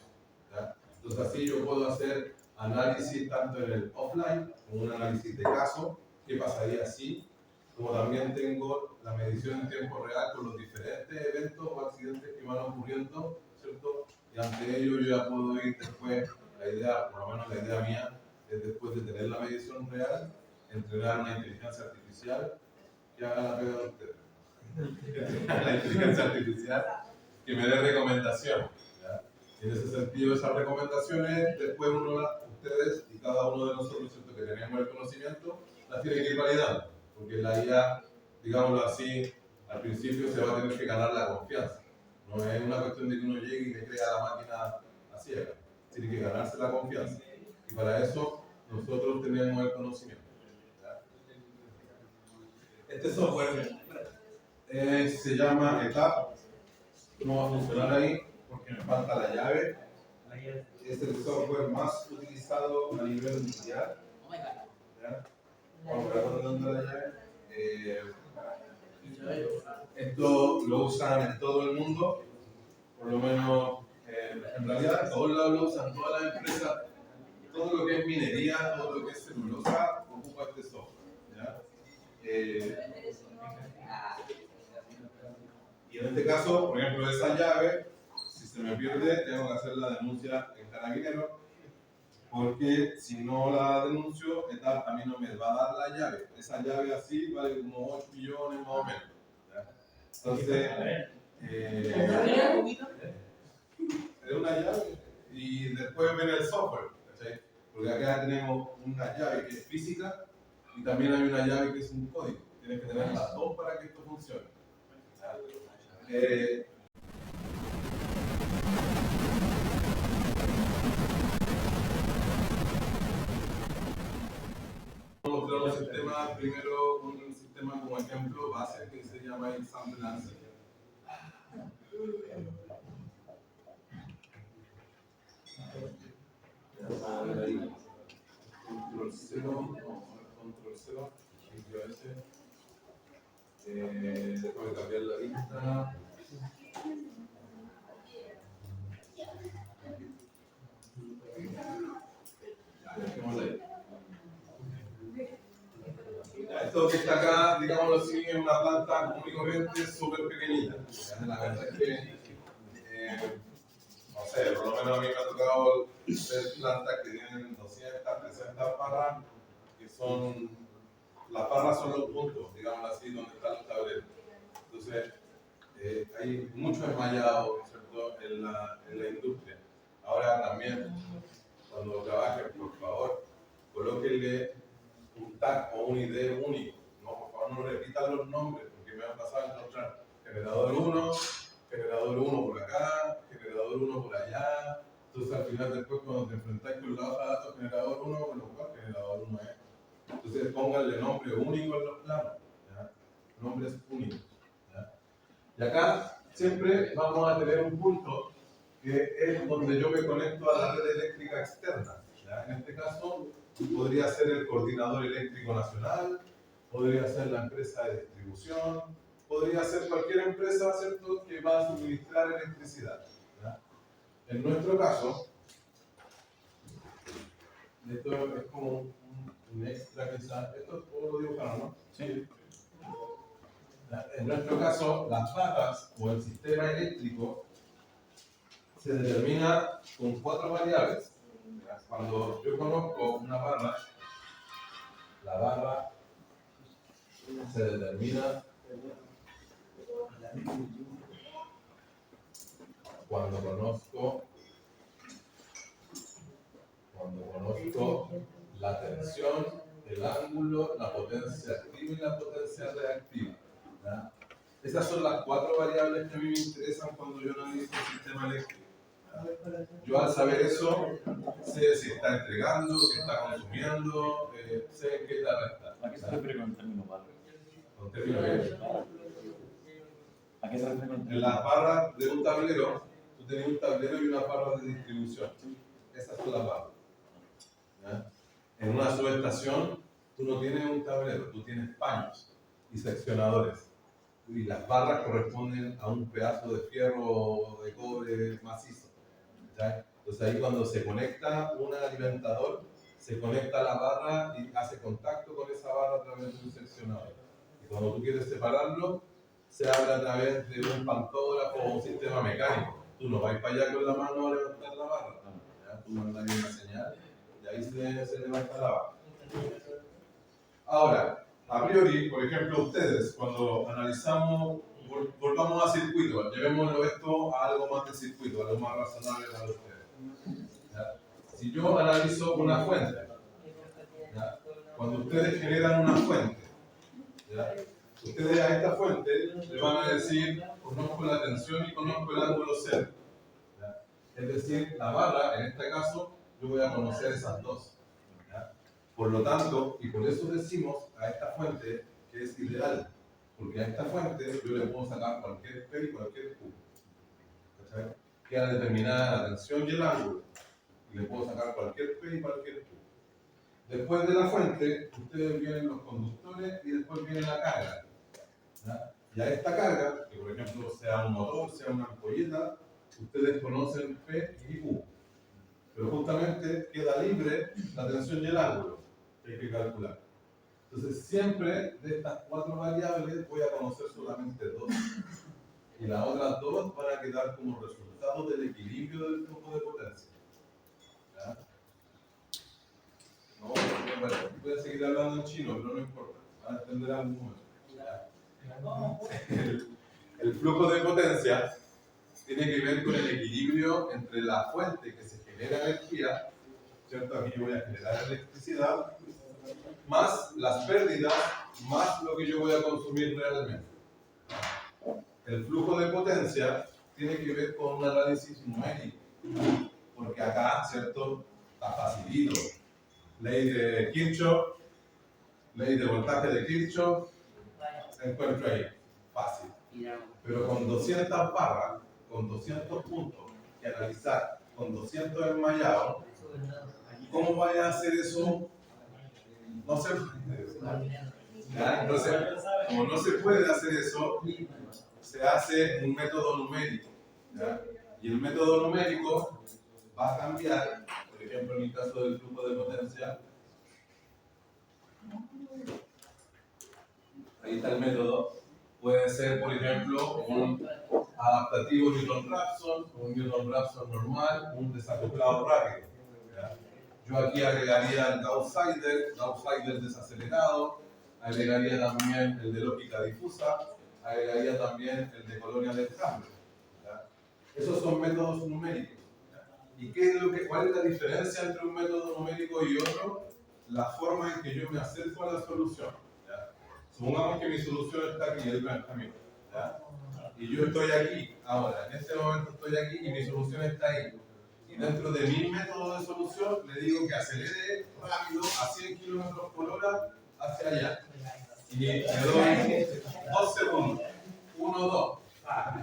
¿Ya? Entonces, así yo puedo hacer análisis tanto en el offline, como un análisis de caso, qué pasaría si, como también tengo la medición en tiempo real con los diferentes eventos o accidentes que van ocurriendo, ¿cierto? Y ante ello yo ya puedo ir después, la idea, por lo menos la idea mía, es después de tener la medición real, entrenar una inteligencia artificial que haga la pega de ustedes. La inteligencia artificial que me dé recomendaciones. En ese sentido, esas recomendaciones, después ustedes y cada uno de nosotros, ¿cierto? Que tenemos el conocimiento, las tiene que ir validando, porque la IA, digámoslo así, al principio se va a tener que ganar la confianza. No es una cuestión de que uno llegue y le crea a la máquina a ciega, tiene que ganarse la confianza. Y para eso, nosotros tenemos el conocimiento. ¿Ya? Este software se llama ETAP. ¿Cómo va a funcionar ahí? Porque me falta la llave. Es el software más utilizado a nivel mundial. ¿Ya? Vamos a ver dónde anda la llave. Esto lo usan en todo el mundo, por lo menos en realidad en todos lados lo usan, todas las empresas, todo lo que es minería, todo lo que es celulosa, ocupa este software. ¿Ya? Y en este caso, por ejemplo, esa llave, si se me pierde, tengo que hacer la denuncia en Carabineros, porque si no la denuncio, ETAP a mí no me va a dar la llave. Esa llave así vale como 8 millones más o menos. ¿Ya? Entonces, es una llave y después viene el software, ¿cachai? Porque acá tenemos una llave que es física y también hay una llave que es un código. Tienes que tener las dos para que esto funcione. Vamos a mostrar un sistema, primero un sistema como ejemplo base que se llama Example Answer. Control 0, control 0, déjame cambiar la vista. Esto que está acá, digámoslo así, es una planta común y corriente súper pequeñita. La verdad es que, no sé, por lo menos a mí me ha tocado ver plantas que tienen 200, 300 parras, que son, las parras son los puntos, digámoslo así, donde están los tableros. Entonces, hay mucho esmayado, ¿cierto?, en la industria. Ahora también, cuando trabajen, por favor, colóquenle un tag o un ID único. No, por favor, no repitan los nombres, porque me han pasado a encontrar generador 1 por acá, generador 1 por allá. Entonces, al final, después, cuando te enfrentáis con la hoja de datos generador 1, bueno, ¿cuál generador 1 es? Entonces, pónganle nombre único en los planos, ¿ya? Nombres únicos. ¿Ya? Y acá siempre vamos a tener un punto que es donde yo me conecto a la red eléctrica externa. ¿Ya? En este caso, podría ser el coordinador eléctrico nacional, podría ser la empresa de distribución, podría ser cualquier empresa, ¿cierto?, que va a suministrar electricidad. ¿Ya? En nuestro caso, esto es como un extra quizás, esto lo dibujaron, ¿no? Sí. En nuestro caso, las barras o el sistema eléctrico se determina con 4 variables. Cuando yo conozco una barra, la barra se determina cuando conozco la tensión, el ángulo, la potencia activa y la potencia reactiva. ¿Ya? Esas son las 4 variables que a mí me interesan cuando yo analizo el sistema eléctrico. ¿Ya? Yo al saber eso, sé si está entregando, si está consumiendo, sé en qué etapa está. ¿A qué se refiere con el término barra? Con término de- ¿A qué se refiere con el En término las barras de un tablero, tú tenés un tablero y una barra de distribución. Esas son las barras. ¿Ya? En una subestación, tú no tienes un tablero, tú tienes paños y seccionadores. Y las barras corresponden a un pedazo de fierro o de cobre macizo. ¿Ya? Entonces ahí cuando se conecta un alimentador, se conecta a la barra y hace contacto con esa barra a través de un seccionador. Y cuando tú quieres separarlo, se abre a través de un pantógrafo o un sistema mecánico. Tú no vas para allá con la mano a levantar la barra. ¿Ya? Tú mandas una señal y ahí se levanta la barra. Ahora, a priori, por ejemplo, ustedes, cuando analizamos, volvamos a circuito, llevémoslo esto a algo más de circuito, algo más razonable para ustedes. ¿Ya? Si yo analizo una fuente, ¿ya? Cuando ustedes generan una fuente, ¿ya? Ustedes a esta fuente le van a decir, conozco la tensión y conozco el ángulo cero. ¿Ya? Es decir, la barra, en este caso, yo voy a conocer esas dos. ¿Ya? Por lo tanto, y por eso decimos a esta fuente que es ideal, porque a esta fuente yo le puedo sacar cualquier P y cualquier Q. ¿Cachai? Queda determinada la tensión y el ángulo. Y le puedo sacar cualquier P y cualquier Q. Después de la fuente, ustedes vienen los conductores y después viene la carga. ¿ya? Y a esta carga, que por ejemplo sea un motor, sea una ampolleta, ustedes conocen P y Q. Pero justamente queda libre la tensión y el ángulo que hay que calcular. Entonces siempre de estas 4 variables voy a conocer solamente 2. Y las otras 2 van a quedar como resultado del equilibrio del flujo de potencia. ¿Ya? No, bueno, voy a seguir hablando en chino, pero no importa. Van a entender algún momento. ¿Ya? El flujo de potencia tiene que ver con el equilibrio entre la fuente que se genera energía, ¿cierto? Aquí yo voy a generar electricidad, más las pérdidas, más lo que yo voy a consumir realmente. El flujo de potencia tiene que ver con un análisis numérico, porque acá, ¿cierto? Está facilito. Ley de Kirchhoff, ley de voltaje de Kirchhoff, se encuentra ahí, fácil. Pero con 200 barras, con 200 puntos que analizar, con 200 enmayados, ¿cómo vaya a hacer eso? No se puede. ¿Ya? Entonces, como no se puede hacer eso, se hace un método numérico. ¿Ya? Y el método numérico va a cambiar, por ejemplo, en el caso del flujo de potencia. Ahí está el método. Puede ser, por ejemplo, un adaptativo Newton-Raphson, un Newton-Raphson normal, un desacoplado rápido. ¿Ya? Yo aquí agregaría el Gauss-Seidel desacelerado, agregaría también el de lógica difusa, agregaría también el de colonia de enjambre. Esos son métodos numéricos. ¿Ya? ¿Y cuál es la diferencia entre un método numérico y otro? La forma en que yo me acerco a la solución. ¿Ya? Supongamos que mi solución está aquí, el Benjamín. ¿Ya? Y yo estoy aquí, ahora, en este momento estoy aquí y mi solución está ahí. Y dentro de mi método de solución le digo que acelere rápido a 100 km por hora hacia allá. Y le doy 2 segundos. 1, 2.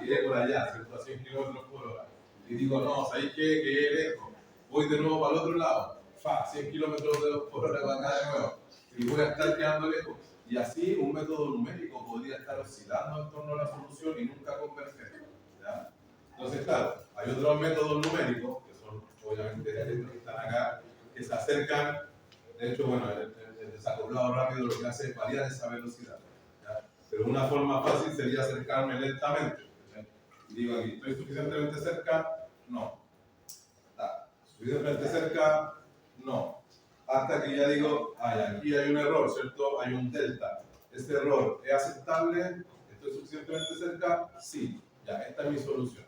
Iré por allá, ¿cierto? A 100 km por hora. Y digo, no, ¿sabéis qué? Que lejos. Voy de nuevo para el otro lado. 100 km por hora para acá de nuevo. Y voy a estar quedando lejos. Y así un método numérico podría estar oscilando en torno a la solución y nunca converger. ¿Ya? Entonces, claro, hay otros métodos numéricos, que son obviamente estos que están acá, que se acercan. De hecho, bueno, el desacoplado rápido lo que hace es variar esa velocidad. ¿Ya? Pero una forma fácil sería acercarme lentamente. ¿Ya? Y digo aquí, ¿estoy suficientemente cerca? No. ¿Está suficientemente cerca? No. Hasta que ya digo, aquí hay un error, ¿cierto? Hay un delta. ¿Este error es aceptable? ¿Estoy suficientemente cerca? Sí. Ya, esta es mi solución.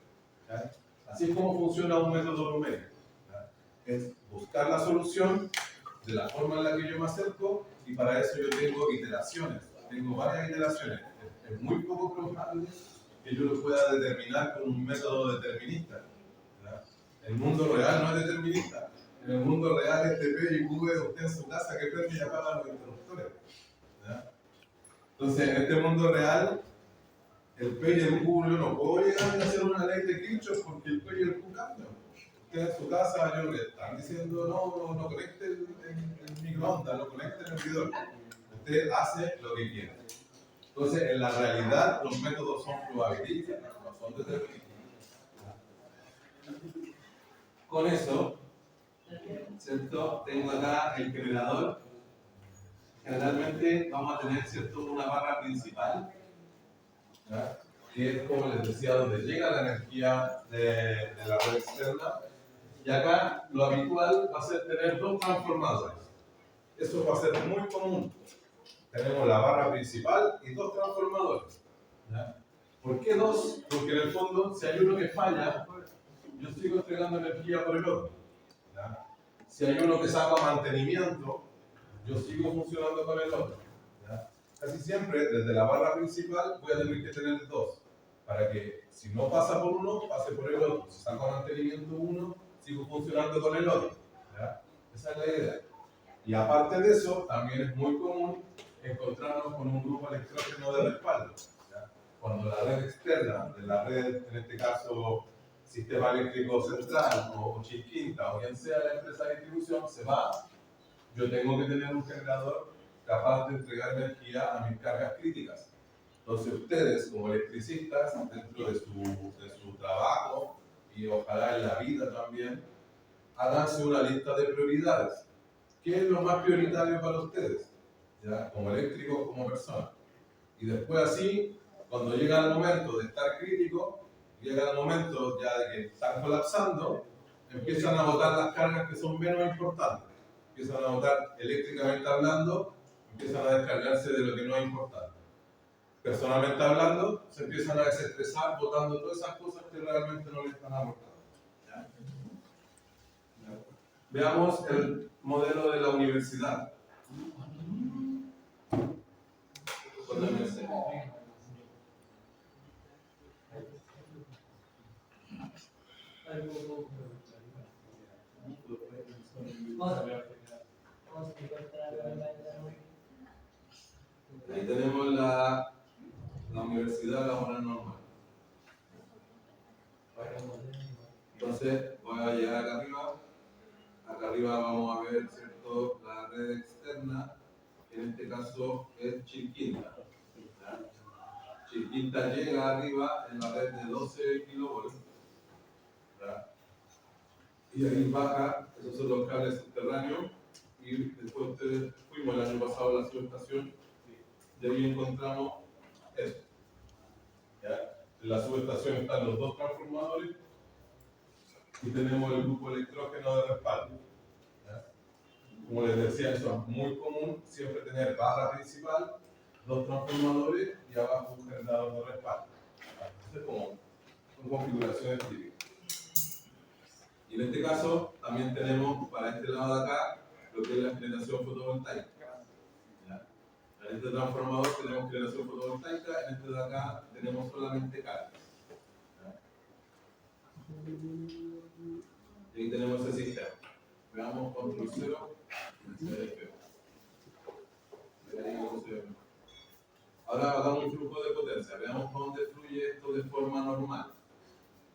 ¿Ya? Así es como funciona un método numérico. ¿Ya? Es buscar la solución de la forma en la que yo me acerco y para eso yo tengo iteraciones. Tengo varias iteraciones. Es muy poco probable que yo lo pueda determinar con un método determinista. ¿Ya? El mundo real no es determinista. En el mundo real este P y Q es usted en su casa que prende y apaga los interruptores. ¿Ya? Entonces, en este mundo real, el P y el Q yo no puedo llegar a hacer una ley de Kirchhoff porque el P y el Q cambian. Usted en su casa, yo le están diciendo no conecte el microondas, no conecte el hervidor. Usted hace lo que quiere. Entonces, en la realidad, los métodos son probabilistas, no son deterministas. Con eso, ¿cierto? Tengo acá el generador. Generalmente vamos a tener, ¿cierto?, una barra principal, ¿ya? Que es, como les decía, donde llega la energía de la red externa. Y acá lo habitual va a ser tener 2 transformadores. Eso va a ser muy común. Tenemos la barra principal y 2 transformadores. ¿Ya? ¿Por qué 2? Porque en el fondo, si hay uno que falla, yo sigo entregando energía por el otro. ¿Ya? Si hay uno que saca mantenimiento, yo sigo funcionando con el otro. ¿Ya? Casi siempre, desde la barra principal, voy a tener que tener 2. Para que, si no pasa por uno, pase por el otro. Si saco mantenimiento uno, sigo funcionando con el otro. ¿Ya? Esa es la idea. Y aparte de eso, también es muy común encontrarnos con un grupo electrógeno de respaldo. ¿Ya? Cuando la red externa de la red, en este caso Sistema Eléctrico Central o Chilquinta o quien sea la empresa de distribución, se va, yo tengo que tener un generador capaz de entregar energía a mis cargas críticas. Entonces ustedes, como electricistas, dentro de su trabajo y ojalá en la vida también, háganse una lista de prioridades. ¿Qué es lo más prioritario para ustedes? ¿Ya? Como eléctricos, como personas. Y después así, cuando llega el momento de estar crítico, llega el momento ya de que están colapsando, empiezan a botar las cargas que son menos importantes. Empiezan a botar eléctricamente hablando, empiezan a descargarse de lo que no es importante. Personalmente hablando, se empiezan a desestresar botando todas esas cosas que realmente no les están aportando. ¿Ya? Veamos el modelo de la universidad. Con la universidad. Ahí tenemos la universidad laboral normal. Entonces voy a llegar acá arriba. Acá arriba vamos a ver, ¿cierto?, la red externa, que en este caso es Chilquinta. Chilquinta llega arriba en la red de 12 kilovolts. Y ahí baja, esos son los cables subterráneos. Y después ustedes fuimos el año pasado a la subestación. Y ahí encontramos esto. ¿Ya? En la subestación están los dos transformadores y tenemos el grupo electrógeno de respaldo. ¿Ya? Como les decía, eso es muy común, siempre tener barra principal, dos transformadores y abajo un generador de respaldo. Entonces, como son configuraciones típicas. Y en este caso también tenemos para este lado de acá lo que es la generación fotovoltaica. ¿Ya? En este transformador tenemos generación fotovoltaica, en este de acá tenemos solamente cargas. Y ahí tenemos el sistema. Veamos control 0. Ahora hagamos un flujo de potencia. Veamos dónde fluye esto de forma normal.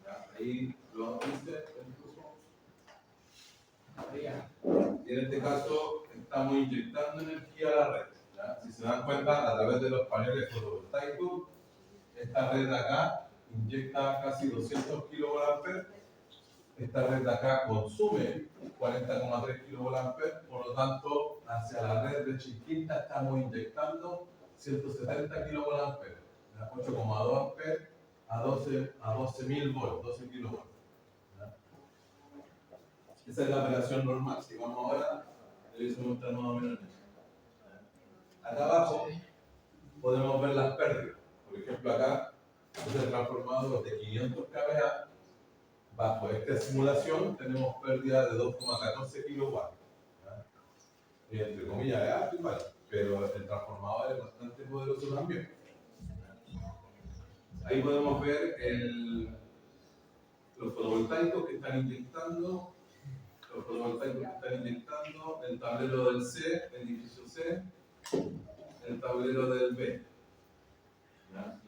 ¿Ya? Ahí lo dice el flujo. Y en este caso estamos inyectando energía a la red. ¿Ya? Si se dan cuenta, a través de los paneles fotovoltaicos, esta red de acá inyecta casi 200 kVA. Esta red de acá consume 40,3 kVA, por lo tanto, hacia la red de Chilquinta estamos inyectando 170 kVA, 8,2 A a 12.000 volts, 12 kV. Esa es la operación normal. Si vamos ahora, le voy a mostrar más o menos. Acá abajo podemos ver las pérdidas. Por ejemplo, acá es el transformador de 500 kVA. Bajo esta simulación tenemos pérdida de 2,14 kilowatts. Y entre comillas es alto igual, pero el transformador es bastante poderoso también. Ahí podemos ver los fotovoltaicos que están inyectando, el tablero del C, el edificio C, el tablero del B. ¿Ya?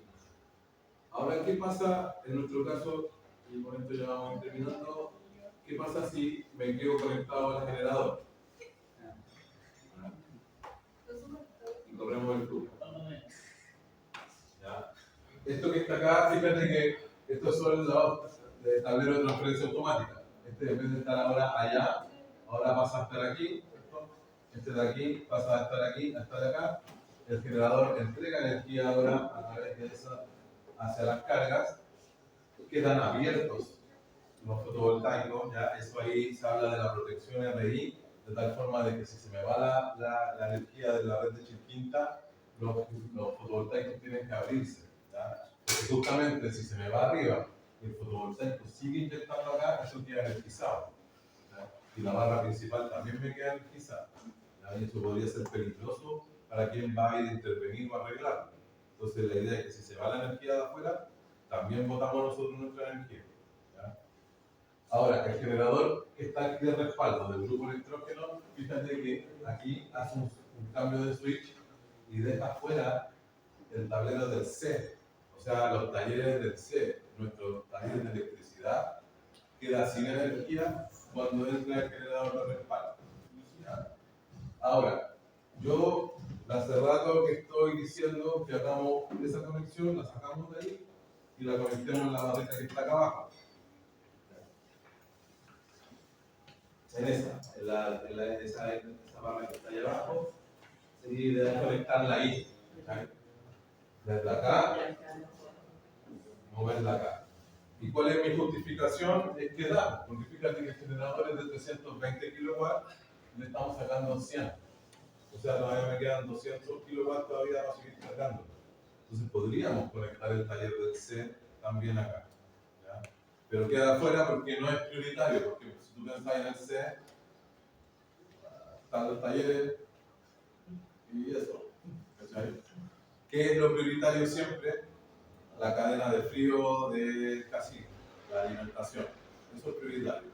Ahora, ¿qué pasa en nuestro caso? Y con esto ya vamos terminando. ¿Qué pasa si me quedo conectado al generador? Y corremos el flujo. ¿Ya? Esto que está acá, fíjate que estos son los tableros de transferencia automática. Este en vez de estar ahora allá, ahora pasa a estar aquí. Este de aquí pasa a estar aquí, a estar acá. El generador entrega energía ahora a través de esa hacia las cargas. Quedan abiertos los fotovoltaicos, ya eso ahí se habla de la protección RI, de tal forma de que si se me va la energía de la red de Chilquinta, los fotovoltaicos tienen que abrirse, ¿ya? Porque justamente si se me va arriba y el fotovoltaico sigue inyectando acá, eso queda energizado, ¿ya? Y la barra principal también me queda energizada, ¿ya? Y eso podría ser peligroso para quien va a ir a intervenir o arreglarlo. Entonces la idea es que si se va la energía de afuera, también botamos nosotros nuestra energía. ¿Ya? Ahora, el generador que está aquí de respaldo del grupo electrógeno, fíjate que aquí hace un cambio de switch y deja fuera el tablero del C. O sea, los talleres del C, nuestros talleres de electricidad, queda sin energía cuando entra el generador de respaldo. ¿Ya? Ahora, yo Hace rato que estoy diciendo que hagamos esa conexión, la sacamos de ahí y la conectemos en la barrita que está acá abajo. En esa barra que está ahí abajo, sería ideal conectarla ahí. ¿Okay? Desde acá, moverla acá. ¿Y cuál es mi justificación? Es que da, porque fíjate que generadores de 320 kilowatts le estamos sacando 100. O sea, todavía me quedan 200 kilowatts todavía para seguir cargando. Entonces podríamos conectar el taller del C también acá. ¿Ya? Pero queda afuera porque no es prioritario, porque si tú pensás en el C, están los talleres y eso. ¿Cachai? ¿Qué es lo prioritario siempre? La cadena de frío de casi, la alimentación. Eso es prioritario.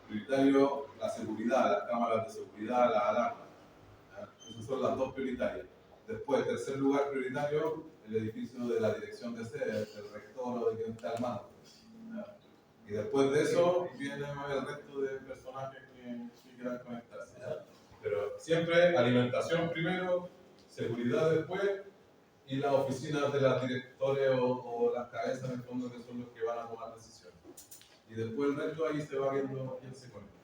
Prioritario, la seguridad, las cámaras de seguridad, las alarmas. Esas son las dos prioritarias. Después, tercer lugar prioritario, el edificio de la dirección de sede, el rector o de quien está al mando. Y después de eso, viene el resto de personajes que quieran conectarse. Pero siempre alimentación primero, seguridad después, y las oficinas de las directores o las cabezas en el fondo que son los que van a tomar decisiones. Y después el resto ahí se va viendo quién se conecta.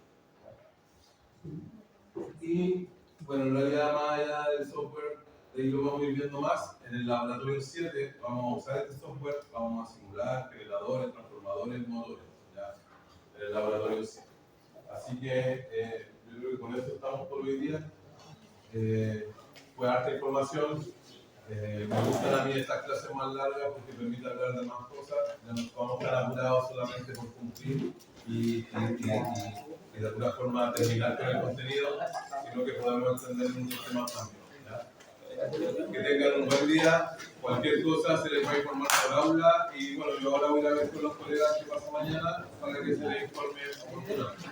Y bueno, en realidad más allá del software, de ahí lo vamos a ir viendo más. En el laboratorio 7 vamos a usar este software, vamos a simular generadores, transformadores, motores, ¿ya? En el laboratorio 7. Así que yo creo que con eso estamos por hoy día. Fue harta información. Me gustan a mí estas clases más largas porque permiten hablar de más cosas. Ya no vamos a estar apurados solamente por cumplir y de alguna forma terminar con el contenido, sino que podemos entender muchos temas también. ¿Ya? Que tengan un buen día. Cualquier cosa se les va a informar por aula y bueno, yo ahora voy a ver con los colegas qué pasa mañana para que se les informe oportunamente.